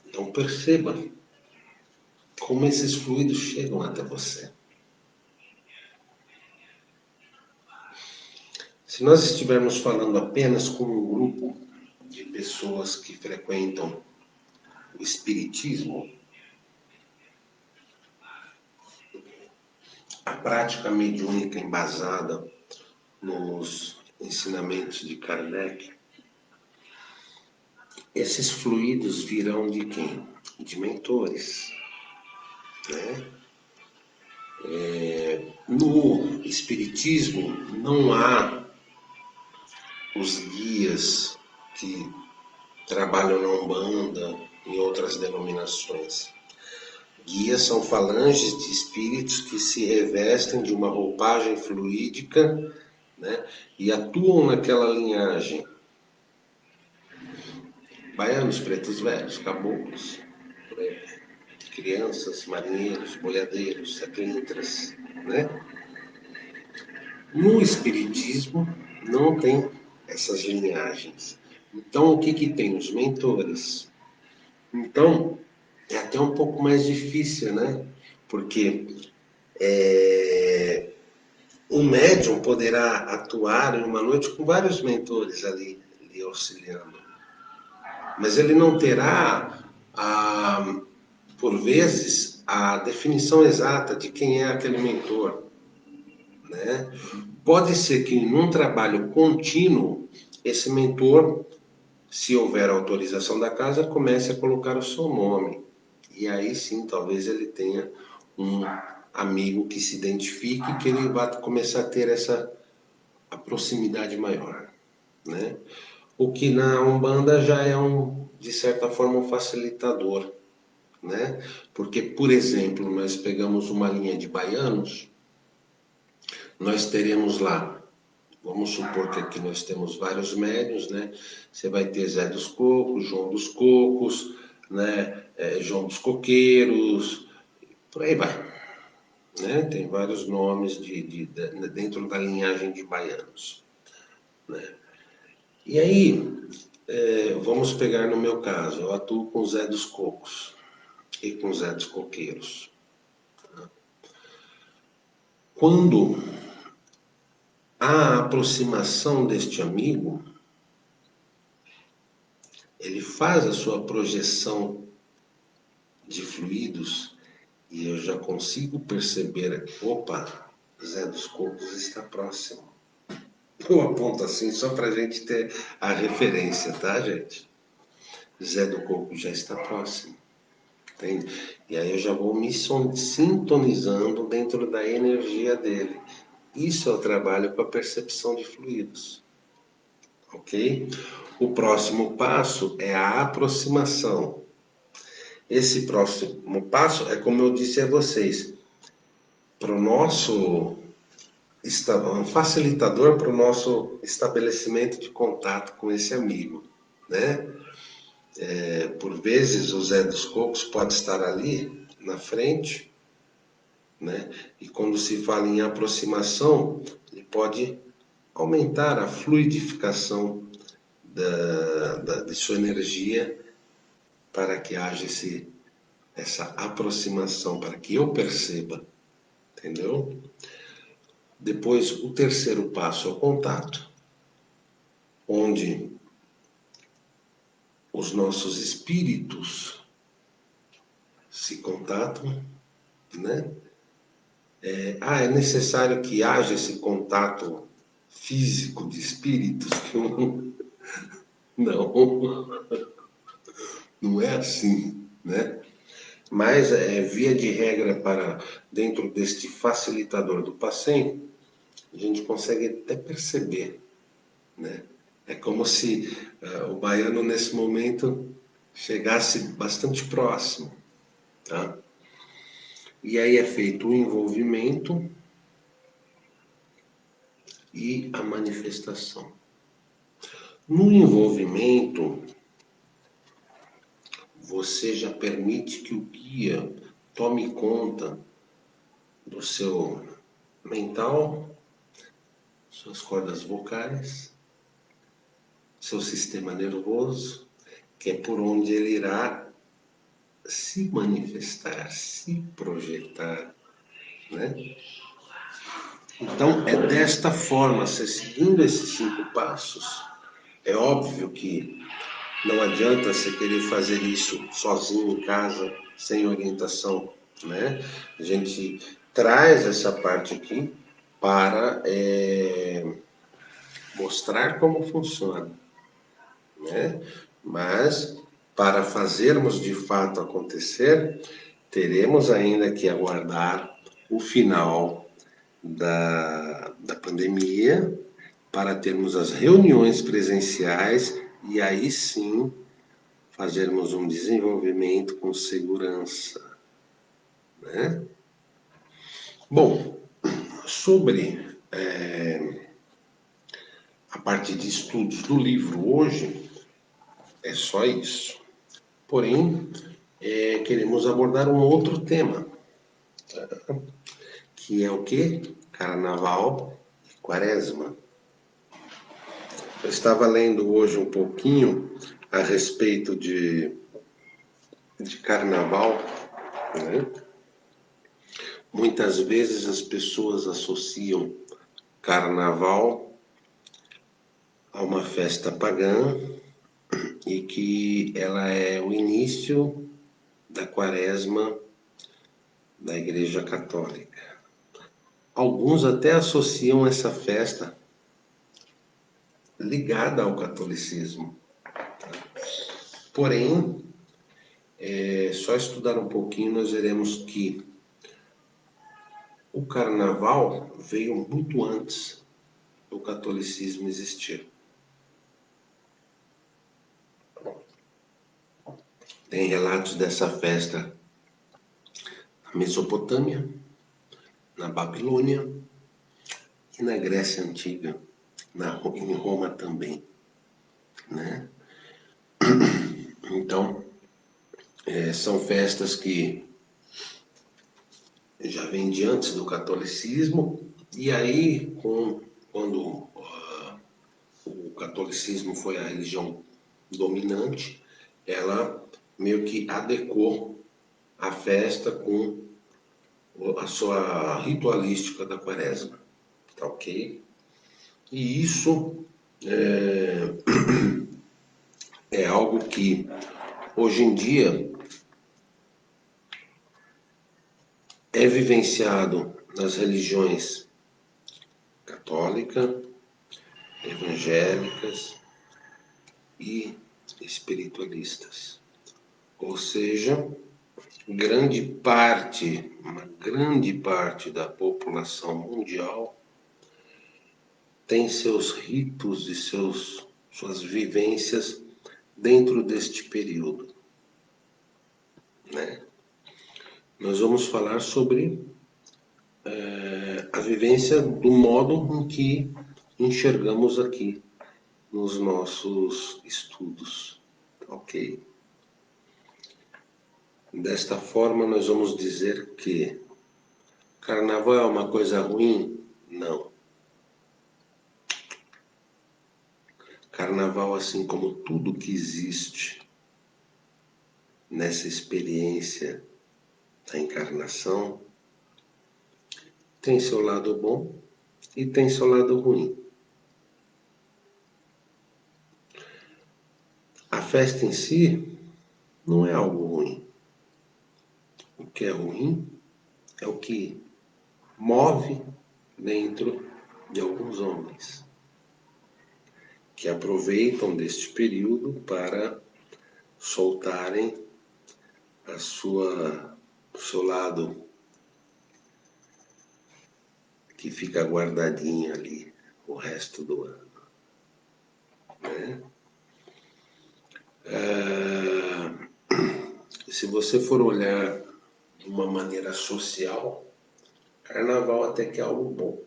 Speaker 1: Então perceba como esses fluidos chegam até você. Se nós estivermos falando apenas com um grupo de pessoas que frequentam o espiritismo, a prática mediúnica embasada nos ensinamentos de Kardec, esses fluidos virão de quem? De mentores, né? No espiritismo não há os guias que trabalham na Umbanda e outras denominações. Guias são falanges de espíritos que se revestem de uma roupagem fluídica, né, e atuam naquela linhagem. Baianos, pretos velhos, caboclos, crianças, marinheiros, boiadeiros, seclintras, né? No espiritismo não tem essas linhagens. Então o que que tem? Os mentores. Então é até um pouco mais difícil, né? Porque o médium poderá atuar em uma noite com vários mentores ali lhe auxiliando, mas ele não terá, por vezes, a definição exata de quem é aquele mentor, né? Pode ser que num trabalho contínuo, esse mentor, se houver autorização da casa, comece a colocar o seu nome. E aí sim, talvez ele tenha um amigo que se identifique, que ele vai começar a ter essa a proximidade maior, né? O que na Umbanda já é de certa forma, um facilitador, né? Porque, por exemplo, nós pegamos uma linha de baianos, nós teremos lá, vamos supor que aqui nós temos vários médiuns, né? Você vai ter Zé dos Cocos, João dos Cocos, né? João dos Coqueiros, por aí vai, né? Tem vários nomes dentro da linhagem de baianos, né? E aí, vamos pegar no meu caso, eu atuo com o Zé dos Cocos e com o Zé dos Coqueiros. Quando há a aproximação deste amigo, ele faz a sua projeção de fluidos e eu já consigo perceber, opa, Zé dos Cocos está próximo. Eu aponto assim só para a gente ter a referência, tá, gente? Zé do Coco já está próximo. Entende? E aí eu já vou me sintonizando dentro da energia dele. Isso é o trabalho com a percepção de fluidos. Ok? O próximo passo é a aproximação. Esse próximo passo é como eu disse a vocês, para o nosso um facilitador para o nosso estabelecimento de contato com esse amigo, né? Por vezes o Zé dos Cocos pode estar ali na frente, né? E quando se fala em aproximação, ele pode aumentar a fluidificação de sua energia para que haja essa aproximação, para que eu perceba, entendeu? Depois, o terceiro passo é o contato, onde os nossos espíritos se contatam, né? É necessário que haja esse contato físico de espíritos? Não, não é assim. né? Mas, via de regra, para dentro deste facilitador do passeio, a gente consegue até perceber, né? É como se o baiano, nesse momento, chegasse bastante próximo, tá? E aí é feito o envolvimento e a manifestação. No envolvimento, você já permite que o guia tome conta do seu mental, suas cordas vocais, seu sistema nervoso, que é por onde ele irá se manifestar, se projetar, né? Então, é desta forma, você seguindo esses 5 passos, é óbvio que não adianta você querer fazer isso sozinho em casa, sem orientação, né? A gente traz essa parte aqui para mostrar como funciona, né? Mas para fazermos de fato acontecer, teremos ainda que aguardar o final da pandemia para termos as reuniões presenciais e aí sim fazermos um desenvolvimento com segurança, né? Bom, sobre a parte de estudos do livro hoje, é só isso. Porém, queremos abordar um outro tema, que é o que? Carnaval e Quaresma. Eu estava lendo hoje um pouquinho a respeito de carnaval, né? Muitas vezes as pessoas associam carnaval a uma festa pagã e que ela é o início da quaresma da Igreja Católica. Alguns até associam essa festa ligada ao catolicismo. Porém, só estudar um pouquinho nós veremos que o carnaval veio muito antes do catolicismo existir. Tem relatos dessa festa na Mesopotâmia, na Babilônia e na Grécia Antiga, em Roma também, né? Então, são festas que já vêm de antes do catolicismo, e aí, quando o catolicismo foi a religião dominante, ela meio que adequou a festa com a sua ritualística da quaresma, tá ok? E isso é algo que hoje em dia é vivenciado nas religiões católica, evangélicas e espiritualistas. Ou seja, uma grande parte da população mundial tem seus ritos e suas vivências dentro deste período, né? Nós vamos falar sobre a vivência do modo em que enxergamos aqui nos nossos estudos, ok? Desta forma, nós vamos dizer que carnaval é uma coisa ruim? Não. Carnaval, assim como tudo que existe nessa experiência da encarnação, tem seu lado bom e tem seu lado ruim. A festa em si não é algo ruim. O que é ruim é o que move dentro de alguns homens, que aproveitam deste período para soltarem o seu lado que fica guardadinho ali o resto do ano, né? Se você for olhar de uma maneira social, carnaval até que é algo bom.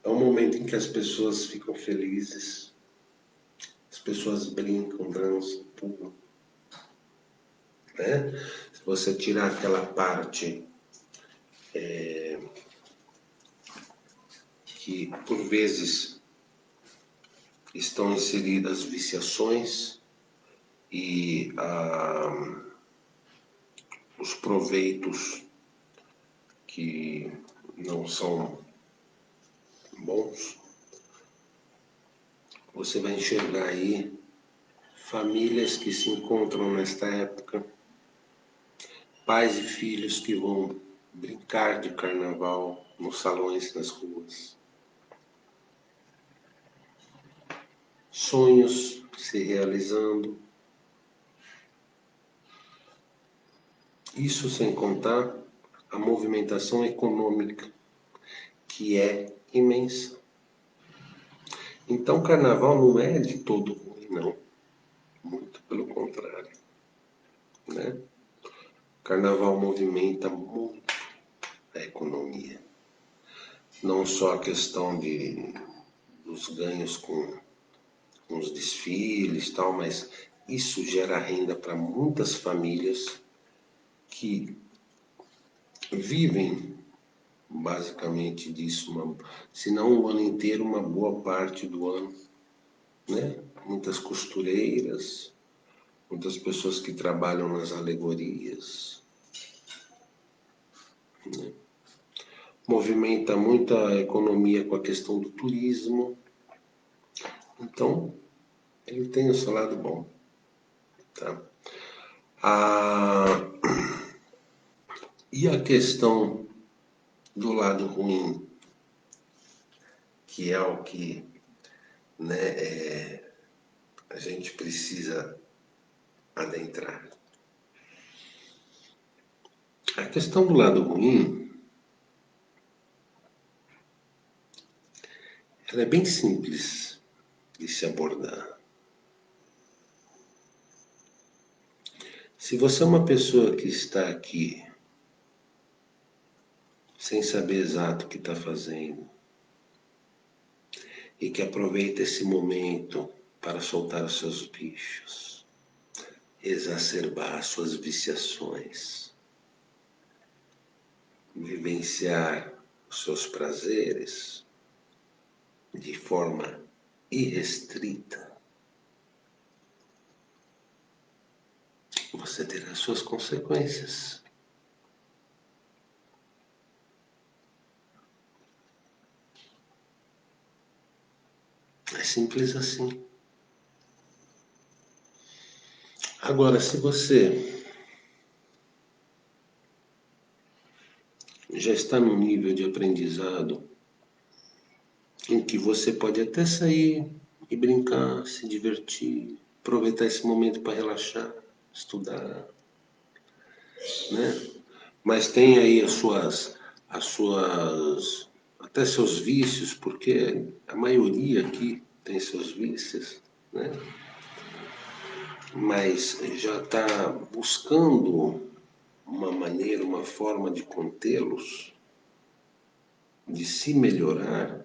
Speaker 1: É um momento em que as pessoas ficam felizes, as pessoas brincam, dançam, pulam, né? Se você tirar aquela parte que por vezes estão inseridas viciações e os proveitos que não são bons, você vai enxergar aí famílias que se encontram nesta época, pais e filhos que vão brincar de carnaval nos salões, nas ruas, sonhos se realizando. Isso sem contar a movimentação econômica, que é imensa. Então, carnaval não é de todo ruim, não. Muito pelo contrário, né? Carnaval movimenta muito a economia. Não só a questão dos ganhos com os desfiles e tal, mas isso gera renda para muitas famílias que vivem basicamente disso, se não o ano inteiro, uma boa parte do ano, né? Muitas costureiras, muitas pessoas que trabalham nas alegorias, né? Movimenta muita economia com a questão do turismo, então ele tem o seu lado bom, tá? Ah, e a questão do lado ruim, que é o que, né, a gente precisa adentrar. A questão do lado ruim, ela é bem simples de se abordar. Se você é uma pessoa que está aqui sem saber exato o que está fazendo e que aproveita esse momento para soltar os seus bichos, exacerbar suas viciações, vivenciar os seus prazeres de forma irrestrita, você terá suas consequências. É simples assim. Agora, se você já está num nível de aprendizado em que você pode até sair e brincar, se divertir, aproveitar esse momento para relaxar, estudar, né? Mas tem aí até seus vícios, porque a maioria aqui tem seus vícios, né? Mas já está buscando uma maneira, uma forma de contê-los, de se melhorar,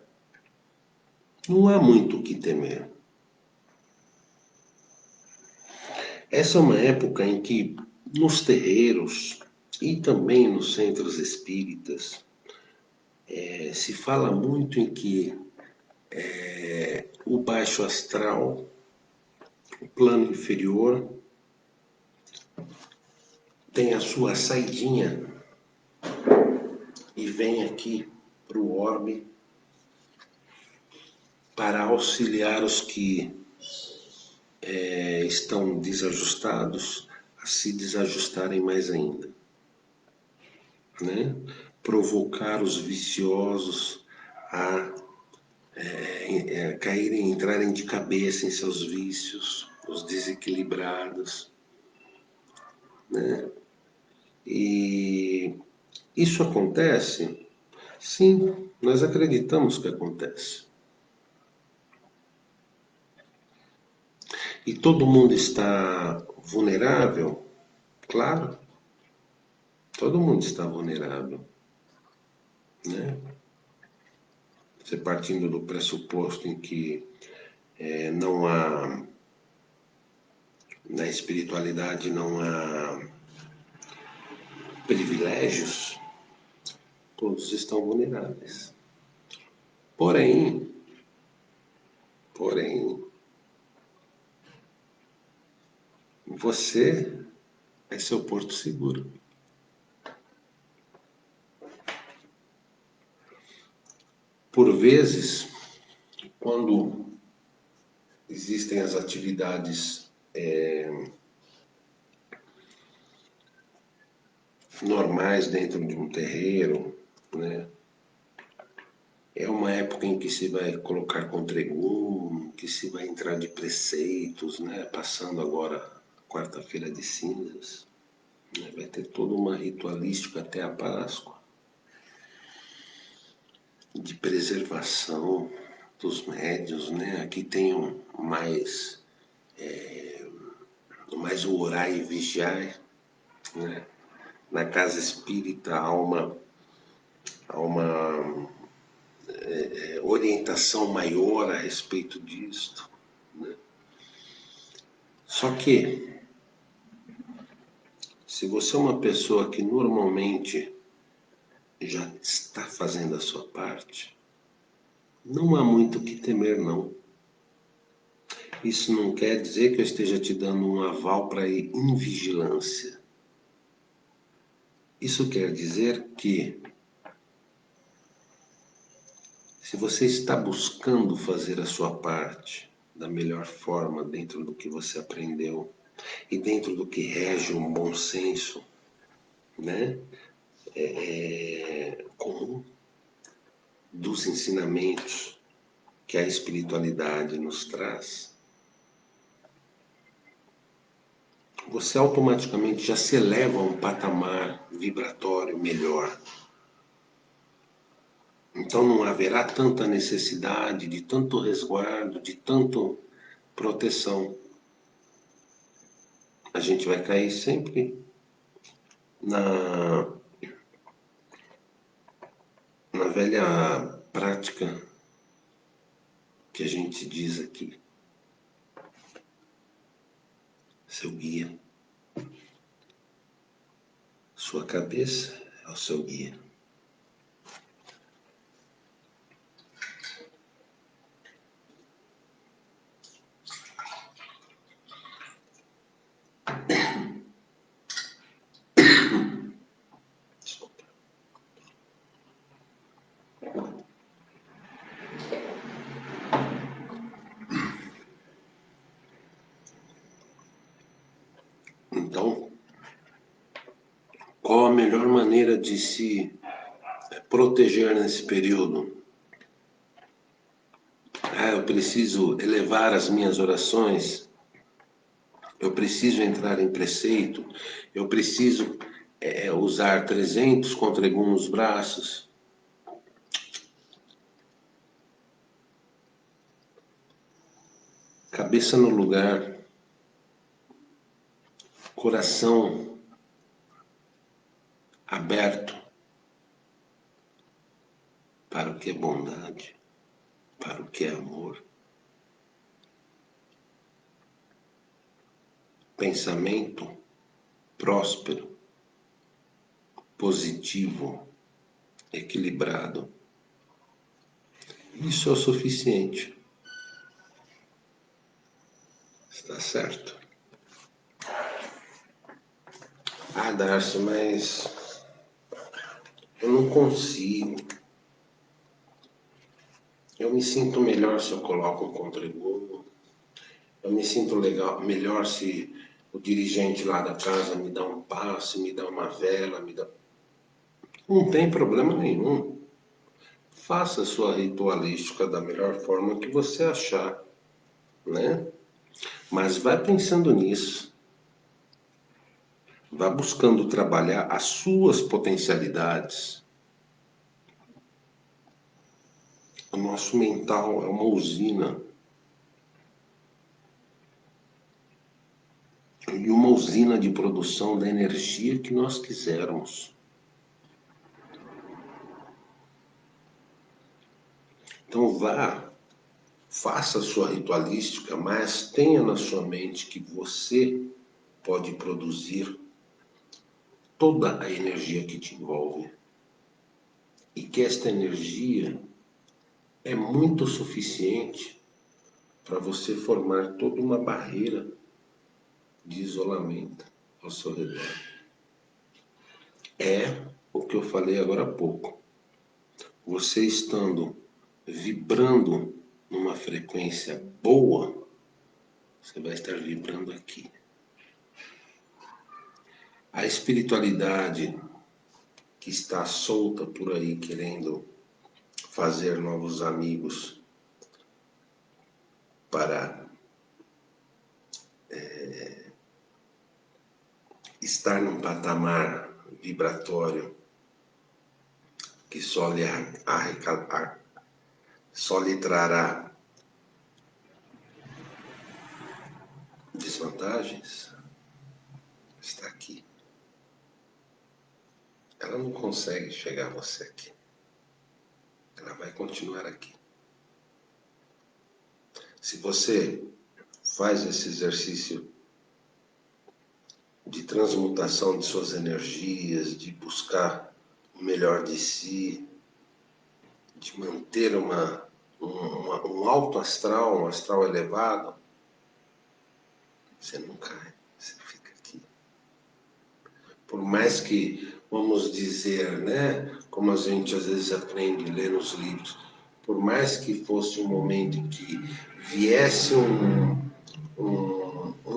Speaker 1: não há muito o que temer. Essa é uma época em que nos terreiros e também nos centros espíritas se fala muito em que o baixo astral, o plano inferior, tem a sua saidinha e vem aqui para o orbe para auxiliar os que estão desajustados a se desajustarem mais ainda, né? Provocar os viciosos a caírem, entrarem de cabeça em seus vícios, os desequilibrados, né? E isso acontece? Sim, nós acreditamos que acontece. E todo mundo está vulnerável? Claro, todo mundo está vulnerável, né? Você partindo do pressuposto em que não há, na espiritualidade não há privilégios, todos estão vulneráveis. Porém, porém, você é seu porto seguro. Por vezes, quando existem as atividades normais dentro de um terreiro, né? É uma época em que se vai colocar contregum, que se vai entrar de preceitos, né? Passando agora quarta-feira de cinzas, né? Vai ter toda uma ritualística até a Páscoa, de preservação dos médiuns, né? Aqui tem mais o orar e vigiar, né? Na casa espírita há uma orientação maior a respeito disto, né? Só que, se você é uma pessoa que normalmente já está fazendo a sua parte, não há muito o que temer, não. Isso não quer dizer que eu esteja te dando um aval para ir em vigilância. Isso quer dizer que, se você está buscando fazer a sua parte da melhor forma dentro do que você aprendeu e dentro do que rege um bom senso, né, comum dos ensinamentos que a espiritualidade nos traz, você automaticamente já se eleva a um patamar vibratório melhor. Então não haverá tanta necessidade de tanto resguardo, de tanto proteção. A gente vai cair sempre na, na velha prática que a gente diz aqui. Seu guia. Sua cabeça é o seu guia. Então, qual a melhor maneira de se proteger nesse período? Eu preciso elevar as minhas orações, eu preciso entrar em preceito, eu preciso usar 300 contregum nos braços. Cabeça no lugar, coração aberto para o que é bondade, para o que é amor. Pensamento próspero, positivo, equilibrado. Isso é o suficiente. Está certo? Darcy, mas eu não consigo. Eu me sinto melhor se eu coloco um contributo. Eu me sinto melhor se o dirigente lá da casa me dá um passe, me dá uma vela, me dá. Não tem problema nenhum. Faça a sua ritualística da melhor forma que você achar, né? Mas vai pensando nisso. Vá buscando trabalhar as suas potencialidades. O nosso mental é uma usina. E uma usina de produção da energia que nós quisermos. Então vá, faça a sua ritualística, mas tenha na sua mente que você pode produzir toda a energia que te envolve. E que esta energia é muito suficiente para você formar toda uma barreira de isolamento ao seu redor. É o que eu falei agora há pouco. Você estando vibrando numa frequência boa, você vai estar vibrando aqui. A espiritualidade que está solta por aí querendo fazer novos amigos para estar num patamar vibratório que só lhe trará desvantagens, está aqui. Ela não consegue chegar a você aqui. Ela vai continuar aqui. Se você faz esse exercício de transmutação de suas energias, de buscar o melhor de si, de manter um alto astral, um astral elevado, você não cai, você fica aqui. Por mais que, vamos dizer, né, como a gente às vezes aprende lendo os livros, por mais que fosse um momento em que viesse um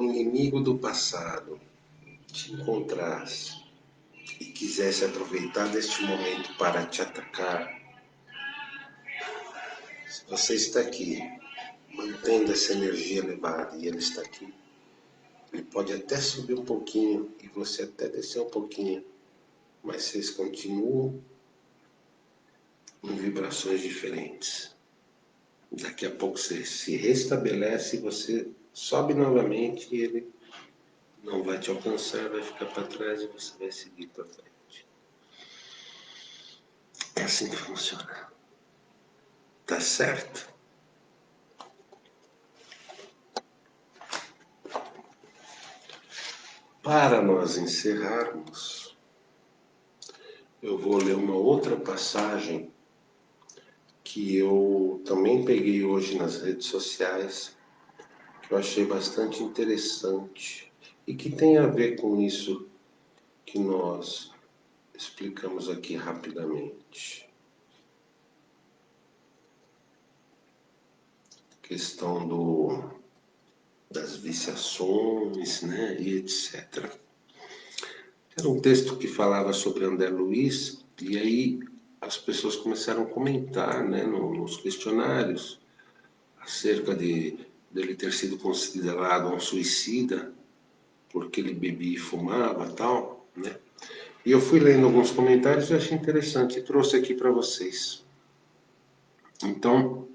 Speaker 1: inimigo do passado, te encontrasse e quisesse aproveitar deste momento para te atacar, se você está aqui, mantendo essa energia elevada e ele está aqui, ele pode até subir um pouquinho e você até descer um pouquinho, mas vocês continuam em vibrações diferentes. Daqui a pouco você se restabelece e você sobe novamente e ele não vai te alcançar, vai ficar para trás e você vai seguir para frente. É assim que funciona. Tá certo? Para nós encerrarmos, eu vou ler uma outra passagem que eu também peguei hoje nas redes sociais, que eu achei bastante interessante e que tem a ver com isso que nós explicamos aqui rapidamente. Questão das viciações, né, e etc. Era um texto que falava sobre André Luiz, e aí as pessoas começaram a comentar, né, nos questionários acerca dele ter sido considerado um suicida porque ele bebia e fumava tal, né? E eu fui lendo alguns comentários e achei interessante e trouxe aqui para vocês. Então,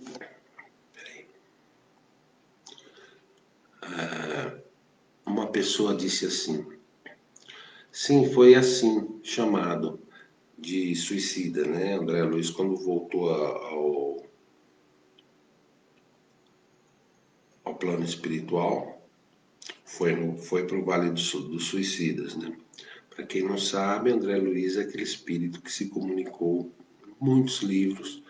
Speaker 1: uma pessoa disse assim: sim, foi assim chamado de suicida, né? André Luiz, quando voltou ao plano espiritual, foi para o Vale dos Suicidas, né? Para quem não sabe, André Luiz é aquele espírito que se comunicou em muitos livros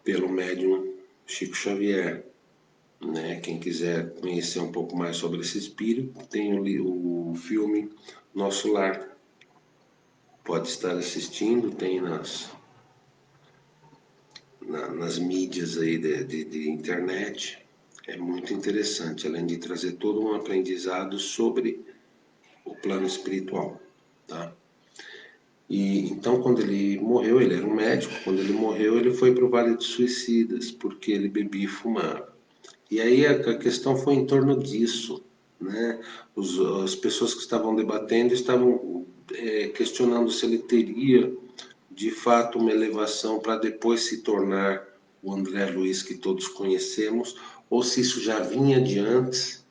Speaker 1: pelo médium Chico Xavier, né? Quem quiser conhecer um pouco mais sobre esse espírito, tem o filme Nosso Lar. Pode estar assistindo, tem nas mídias aí de internet. É muito interessante, além de trazer todo um aprendizado sobre o plano espiritual, tá? E então, quando ele morreu, ele era um médico. Quando ele morreu, ele foi para o Vale dos Suicidas porque ele bebia e fumava. E aí a questão foi em torno disso, né? As pessoas que estavam debatendo estavam questionando se ele teria de fato uma elevação para depois se tornar o André Luiz que todos conhecemos, ou se isso já vinha de antes,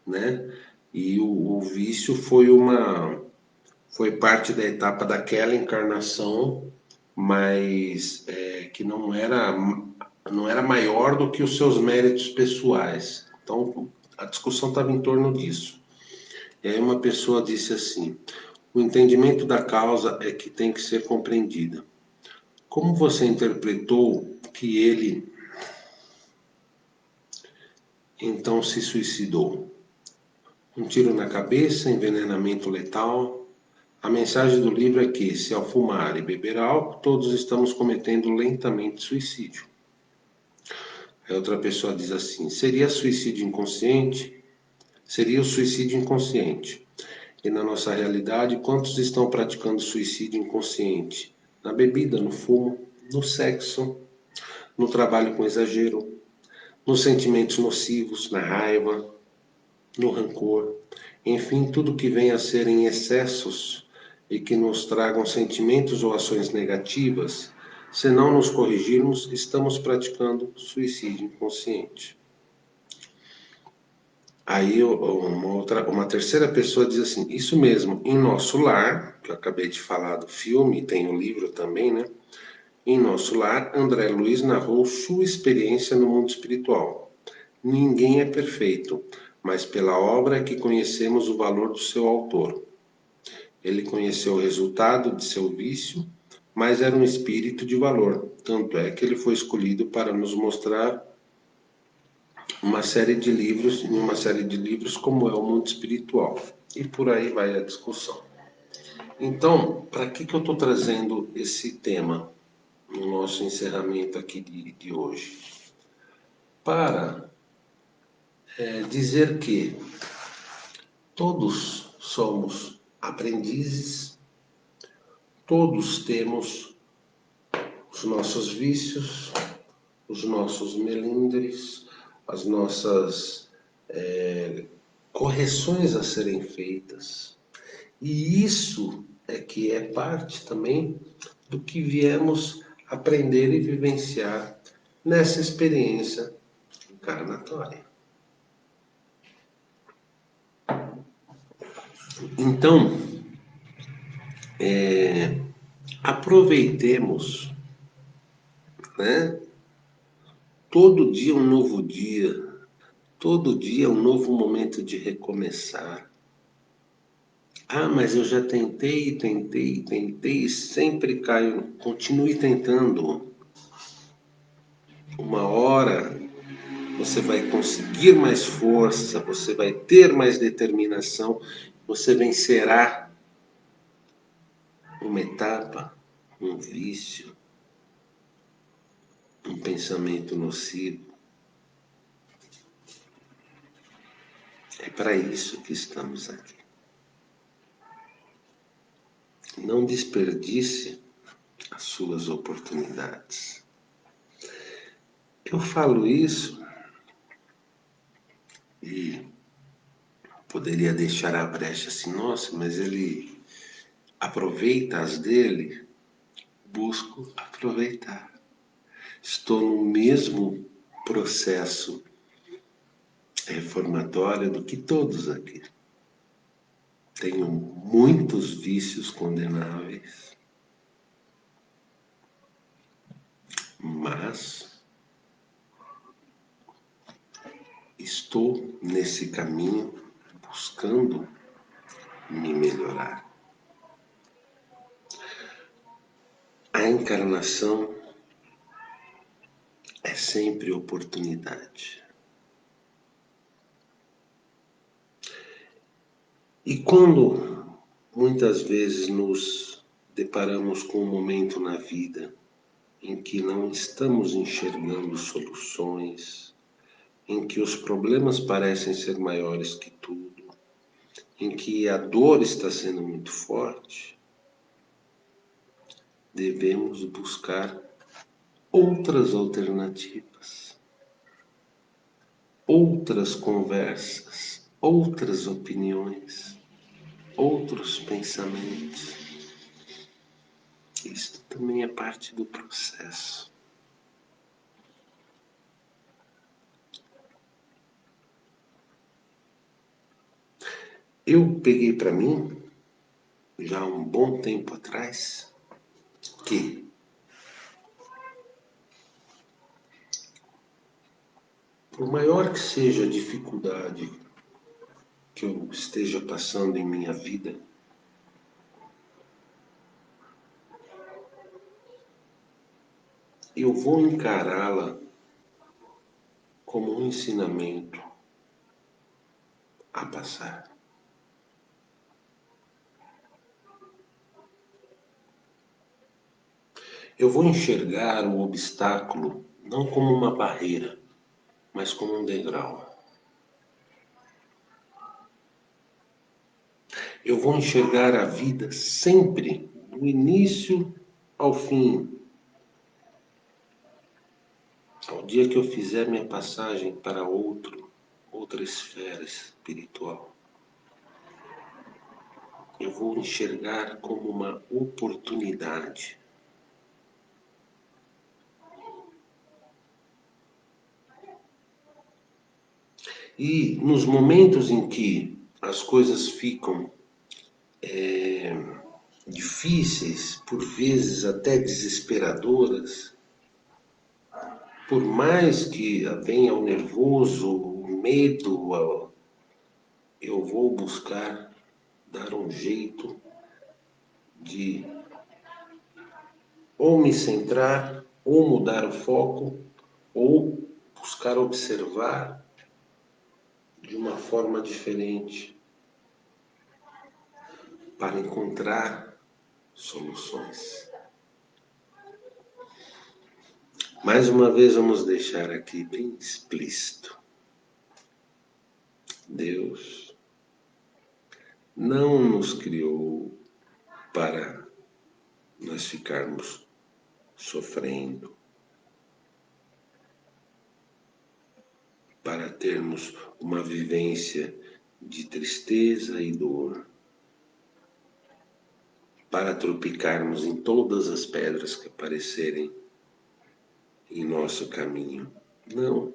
Speaker 1: né? E o vício foi parte da etapa daquela encarnação, mas que não era maior do que os seus méritos pessoais. Então a discussão estava em torno disso. E aí uma pessoa disse assim: o entendimento da causa é que tem que ser compreendida. Como você interpretou que ele então se suicidou? Um tiro na cabeça, envenenamento letal? A mensagem do livro é que, se ao fumar e beber álcool, todos estamos cometendo lentamente suicídio. Aí outra pessoa diz assim: seria suicídio inconsciente? Seria o suicídio inconsciente. E na nossa realidade, quantos estão praticando suicídio inconsciente? Na bebida, no fumo, no sexo, no trabalho com exagero, nos sentimentos nocivos, na raiva, no rancor, enfim, tudo que venha a ser em excessos e que nos tragam sentimentos ou ações negativas, se não nos corrigirmos, estamos praticando suicídio inconsciente. Aí uma terceira pessoa diz assim: isso mesmo, em nosso lar, que eu acabei de falar do filme, tem o livro também, né? Em nosso lar, André Luiz narrou sua experiência no mundo espiritual. Ninguém é perfeito, mas pela obra é que conhecemos o valor do seu autor. Ele conheceu o resultado de seu vício, mas era um espírito de valor. Tanto é que ele foi escolhido para nos mostrar em uma série de livros como é o mundo espiritual. E por aí vai a discussão. Então, para que eu estou trazendo esse tema no nosso encerramento aqui de hoje? Para dizer que todos somos aprendizes, todos temos os nossos vícios, os nossos melindres, as nossas correções a serem feitas. E isso é que é parte também do que viemos aprender e vivenciar nessa experiência encarnatória. Então, aproveitemos, né? Todo dia um novo dia, todo dia um novo momento de recomeçar. Ah, mas eu já tentei, tentei, tentei e sempre caio. Continue tentando. Uma hora você vai conseguir mais força, você vai ter mais determinação, você vencerá uma etapa, um vício, um pensamento nocivo. É para isso que estamos aqui. Não desperdice as suas oportunidades. Eu falo isso e poderia deixar a brecha assim, nossa, mas ele aproveita as dele. Busco aproveitar. Estou no mesmo processo reformatório do que todos aqui. Tenho muitos vícios condenáveis, mas estou nesse caminho buscando me melhorar. A encarnação é sempre oportunidade. E quando muitas vezes nos deparamos com um momento na vida em que não estamos enxergando soluções, em que os problemas parecem ser maiores que tudo, em que a dor está sendo muito forte, devemos buscar outras alternativas, outras conversas, outras opiniões, outros pensamentos. Isto também é parte do processo. Eu peguei para mim, já há um bom tempo atrás, que por maior que seja a dificuldade que eu esteja passando em minha vida, eu vou encará-la como um ensinamento a passar. Eu vou enxergar o obstáculo não como uma barreira, mas como um degrau. Eu vou enxergar a vida sempre do início ao fim. Ao dia que eu fizer minha passagem para outra esfera espiritual, eu vou enxergar como uma oportunidade. E nos momentos em que as coisas ficam difíceis, por vezes até desesperadoras, por mais que venha o nervoso, o medo, eu vou buscar dar um jeito de ou me centrar, ou mudar o foco, ou buscar observar de uma forma diferente para encontrar soluções. Mais uma vez, vamos deixar aqui bem explícito: Deus não nos criou para nós ficarmos sofrendo, para termos uma vivência de tristeza e dor, para tropicarmos em todas as pedras que aparecerem em nosso caminho. Não.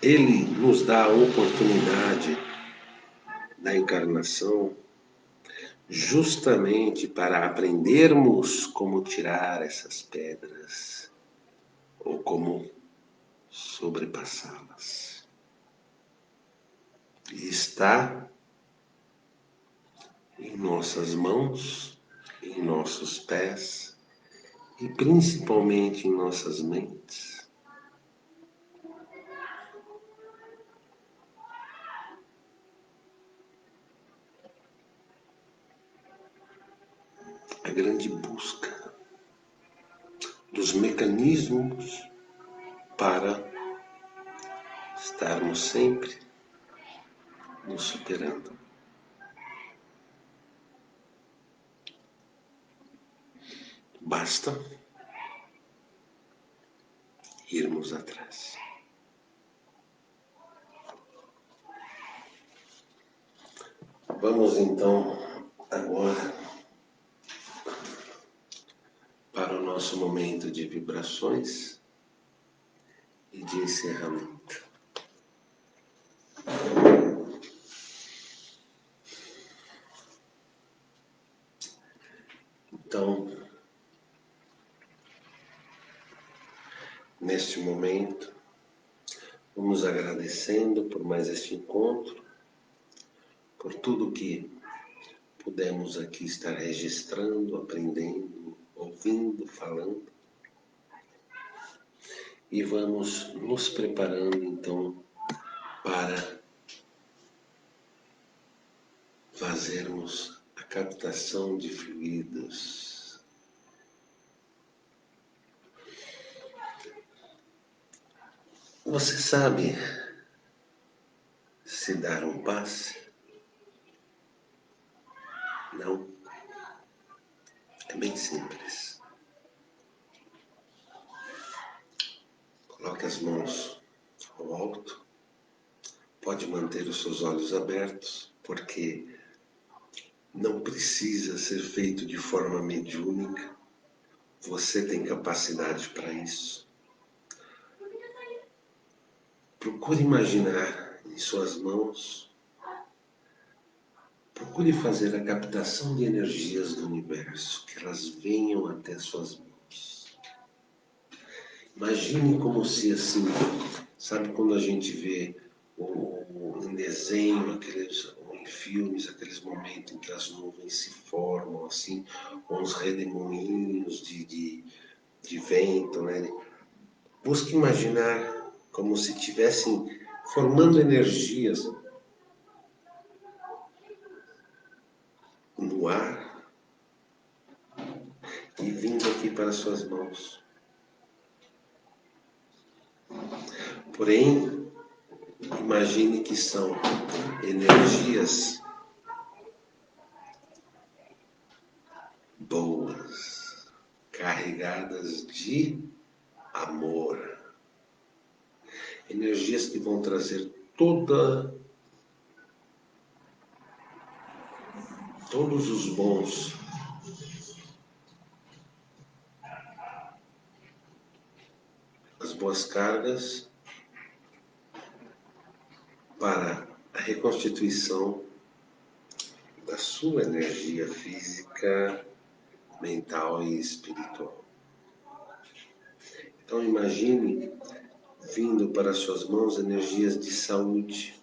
Speaker 1: Ele nos dá a oportunidade da encarnação justamente para aprendermos como tirar essas pedras ou como sobrepassá-las. E está em nossas mãos, em nossos pés e principalmente em nossas mentes. A grande busca dos mecanismos para estarmos sempre nos superando. Basta irmos atrás. Vamos então agora para o nosso momento de vibrações e de encerramento. Então, neste momento, vamos agradecendo por mais este encontro, por tudo que pudemos aqui estar registrando, aprendendo, ouvindo, falando. E vamos nos preparando então para fazermos a captação de fluidos. Você sabe se dar um passe? Não. É bem simples. Coloque as mãos ao alto. Pode manter os seus olhos abertos, porque não precisa ser feito de forma mediúnica. Você tem capacidade para isso. Procure imaginar em suas mãos. Procure fazer a captação de energias do universo, que elas venham até suas mãos. Imagine como se assim, sabe quando a gente vê em desenho, ou em filmes, aqueles momentos em que as nuvens se formam assim, com uns redemoinhos de vento, né? Busque imaginar como se estivessem formando energias no ar e vindo aqui para suas mãos. Porém, imagine que são energias boas, carregadas de amor. Energias que vão trazer todos os bons, as boas cargas para a reconstituição da sua energia física, mental e espiritual. Então imagine vindo para suas mãos energias de saúde,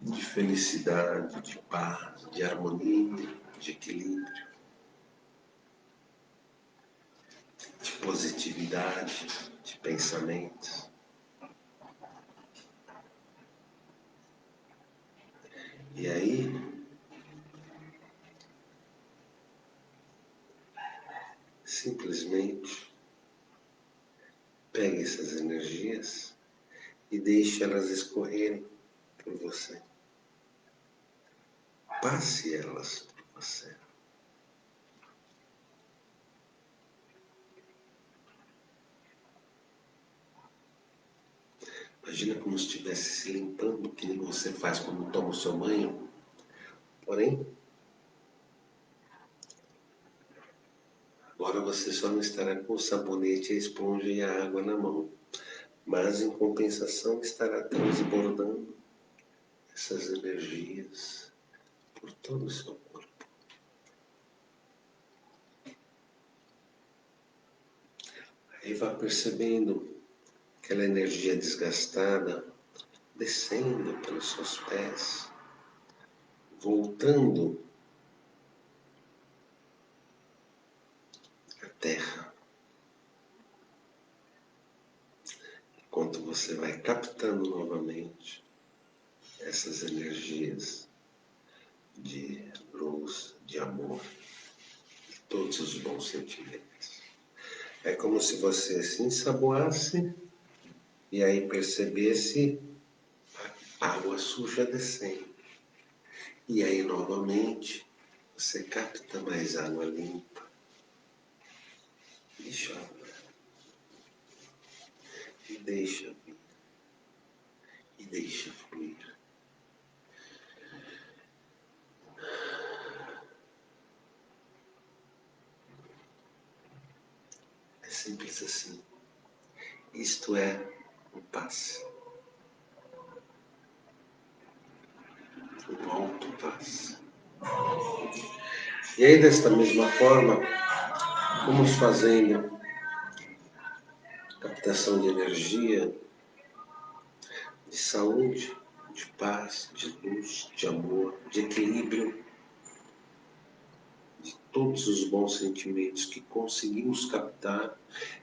Speaker 1: de felicidade, de paz, de harmonia, de equilíbrio, de positividade, de pensamentos. E aí, simplesmente pegue essas energias e deixe elas escorrerem por você. Passe elas por você. Imagina como se estivesse se limpando, que nem você faz quando toma o seu banho. Porém, agora você só não estará com o sabonete, a esponja e a água na mão. Mas, em compensação, estará transbordando essas energias por todo o seu corpo. Aí vá percebendo aquela energia desgastada descendo pelos seus pés, voltando à terra. Enquanto você vai captando novamente essas energias de luz, de amor, de todos os bons sentimentos. É como se você se ensaboasse e aí percebesse a água suja descendo. E aí novamente você capta mais água limpa e joga. E deixa vir. E deixa fluir. É simples assim. Isto é o passe. O alto passe. E aí, desta mesma forma, vamos fazendo captação de energia, de saúde, de paz, de luz, de amor, de equilíbrio, de todos os bons sentimentos que conseguimos captar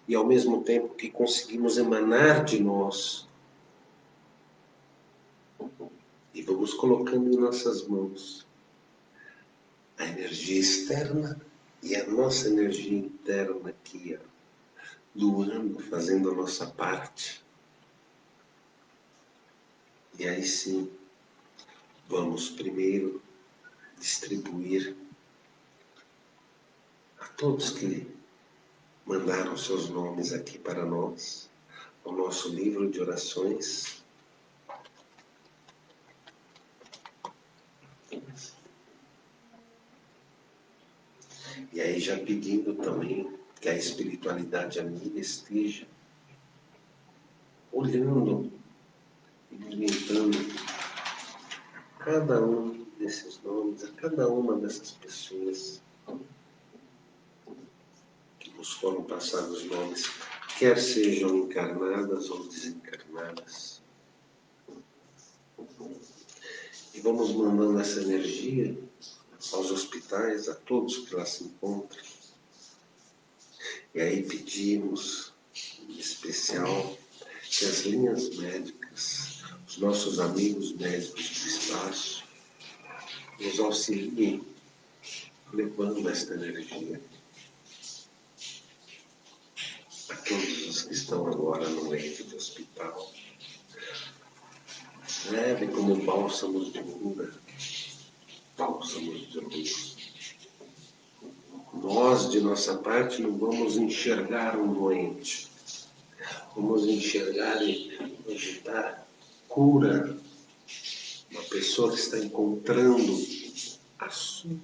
Speaker 1: e ao mesmo tempo que conseguimos emanar de nós. E vamos colocando em nossas mãos a energia externa e a nossa energia interna aqui, doando, fazendo a nossa parte. E aí sim, vamos primeiro distribuir a todos que mandaram seus nomes aqui para nós, ao nosso livro de orações. E aí já pedindo também que a espiritualidade amiga esteja olhando e orientando cada um desses nomes, a cada uma dessas pessoas que nos foram passados nomes, quer sejam encarnadas ou desencarnadas. E vamos mandando essa energia aos hospitais, a todos que lá se encontram. E aí pedimos, em especial, que as linhas médicas, os nossos amigos médicos do espaço, nos auxiliem levando esta energia a todos os que estão agora no leito de hospital. Leve como bálsamos de cura, bálsamos de luz. Nós, de nossa parte, não vamos enxergar um doente. Vamos enxergar e projetar cura. Uma pessoa que está encontrando a sua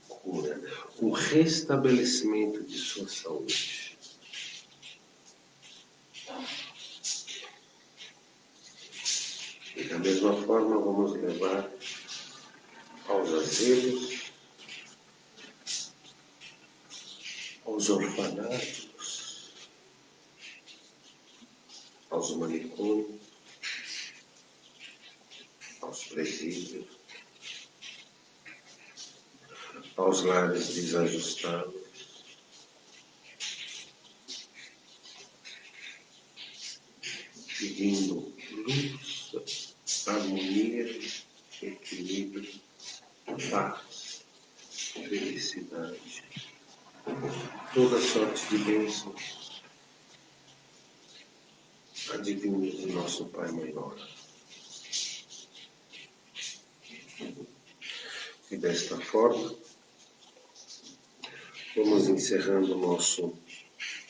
Speaker 1: cura, o restabelecimento de sua saúde. E da mesma forma vamos levar aos asilos, aos orfanatos, aos manicômios, aos presídios, aos lares desajustados, pedindo luz, harmonia, equilíbrio, paz, felicidade, toda sorte de bênçãos advindos do nosso Pai Maior. E desta forma, vamos encerrando o nosso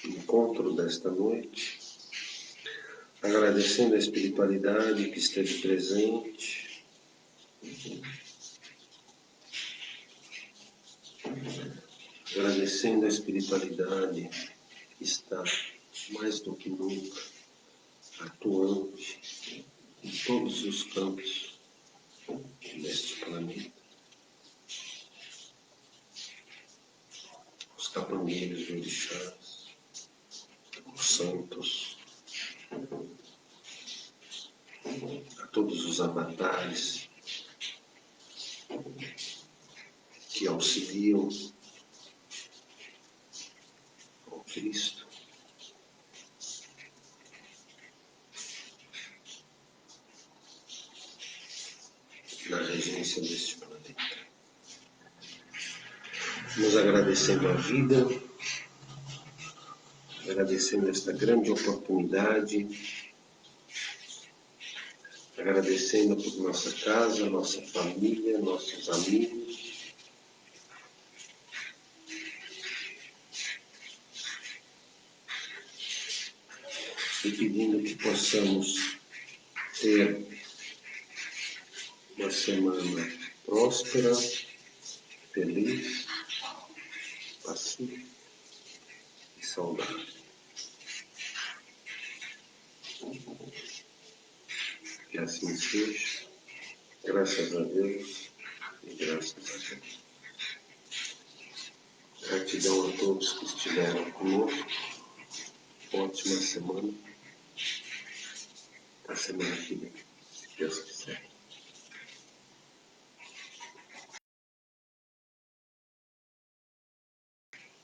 Speaker 1: encontro desta noite, agradecendo a espiritualidade que esteve presente, agradecendo a espiritualidade que está mais do que nunca atuante em todos os campos deste planeta. Os capangueiros, os orixás, os santos, a todos os avatares que auxiliam ao Cristo, na regência deste planeta. Nos agradecendo a vida, agradecendo esta grande oportunidade, agradecendo por nossa casa, nossa família, nossos amigos, e pedindo que possamos ter uma semana próspera, feliz, pacífica e saudável. Que assim seja, graças a Deus e graças a Deus. Gratidão a todos que estiveram conosco. Ótima semana. Até semana que vem.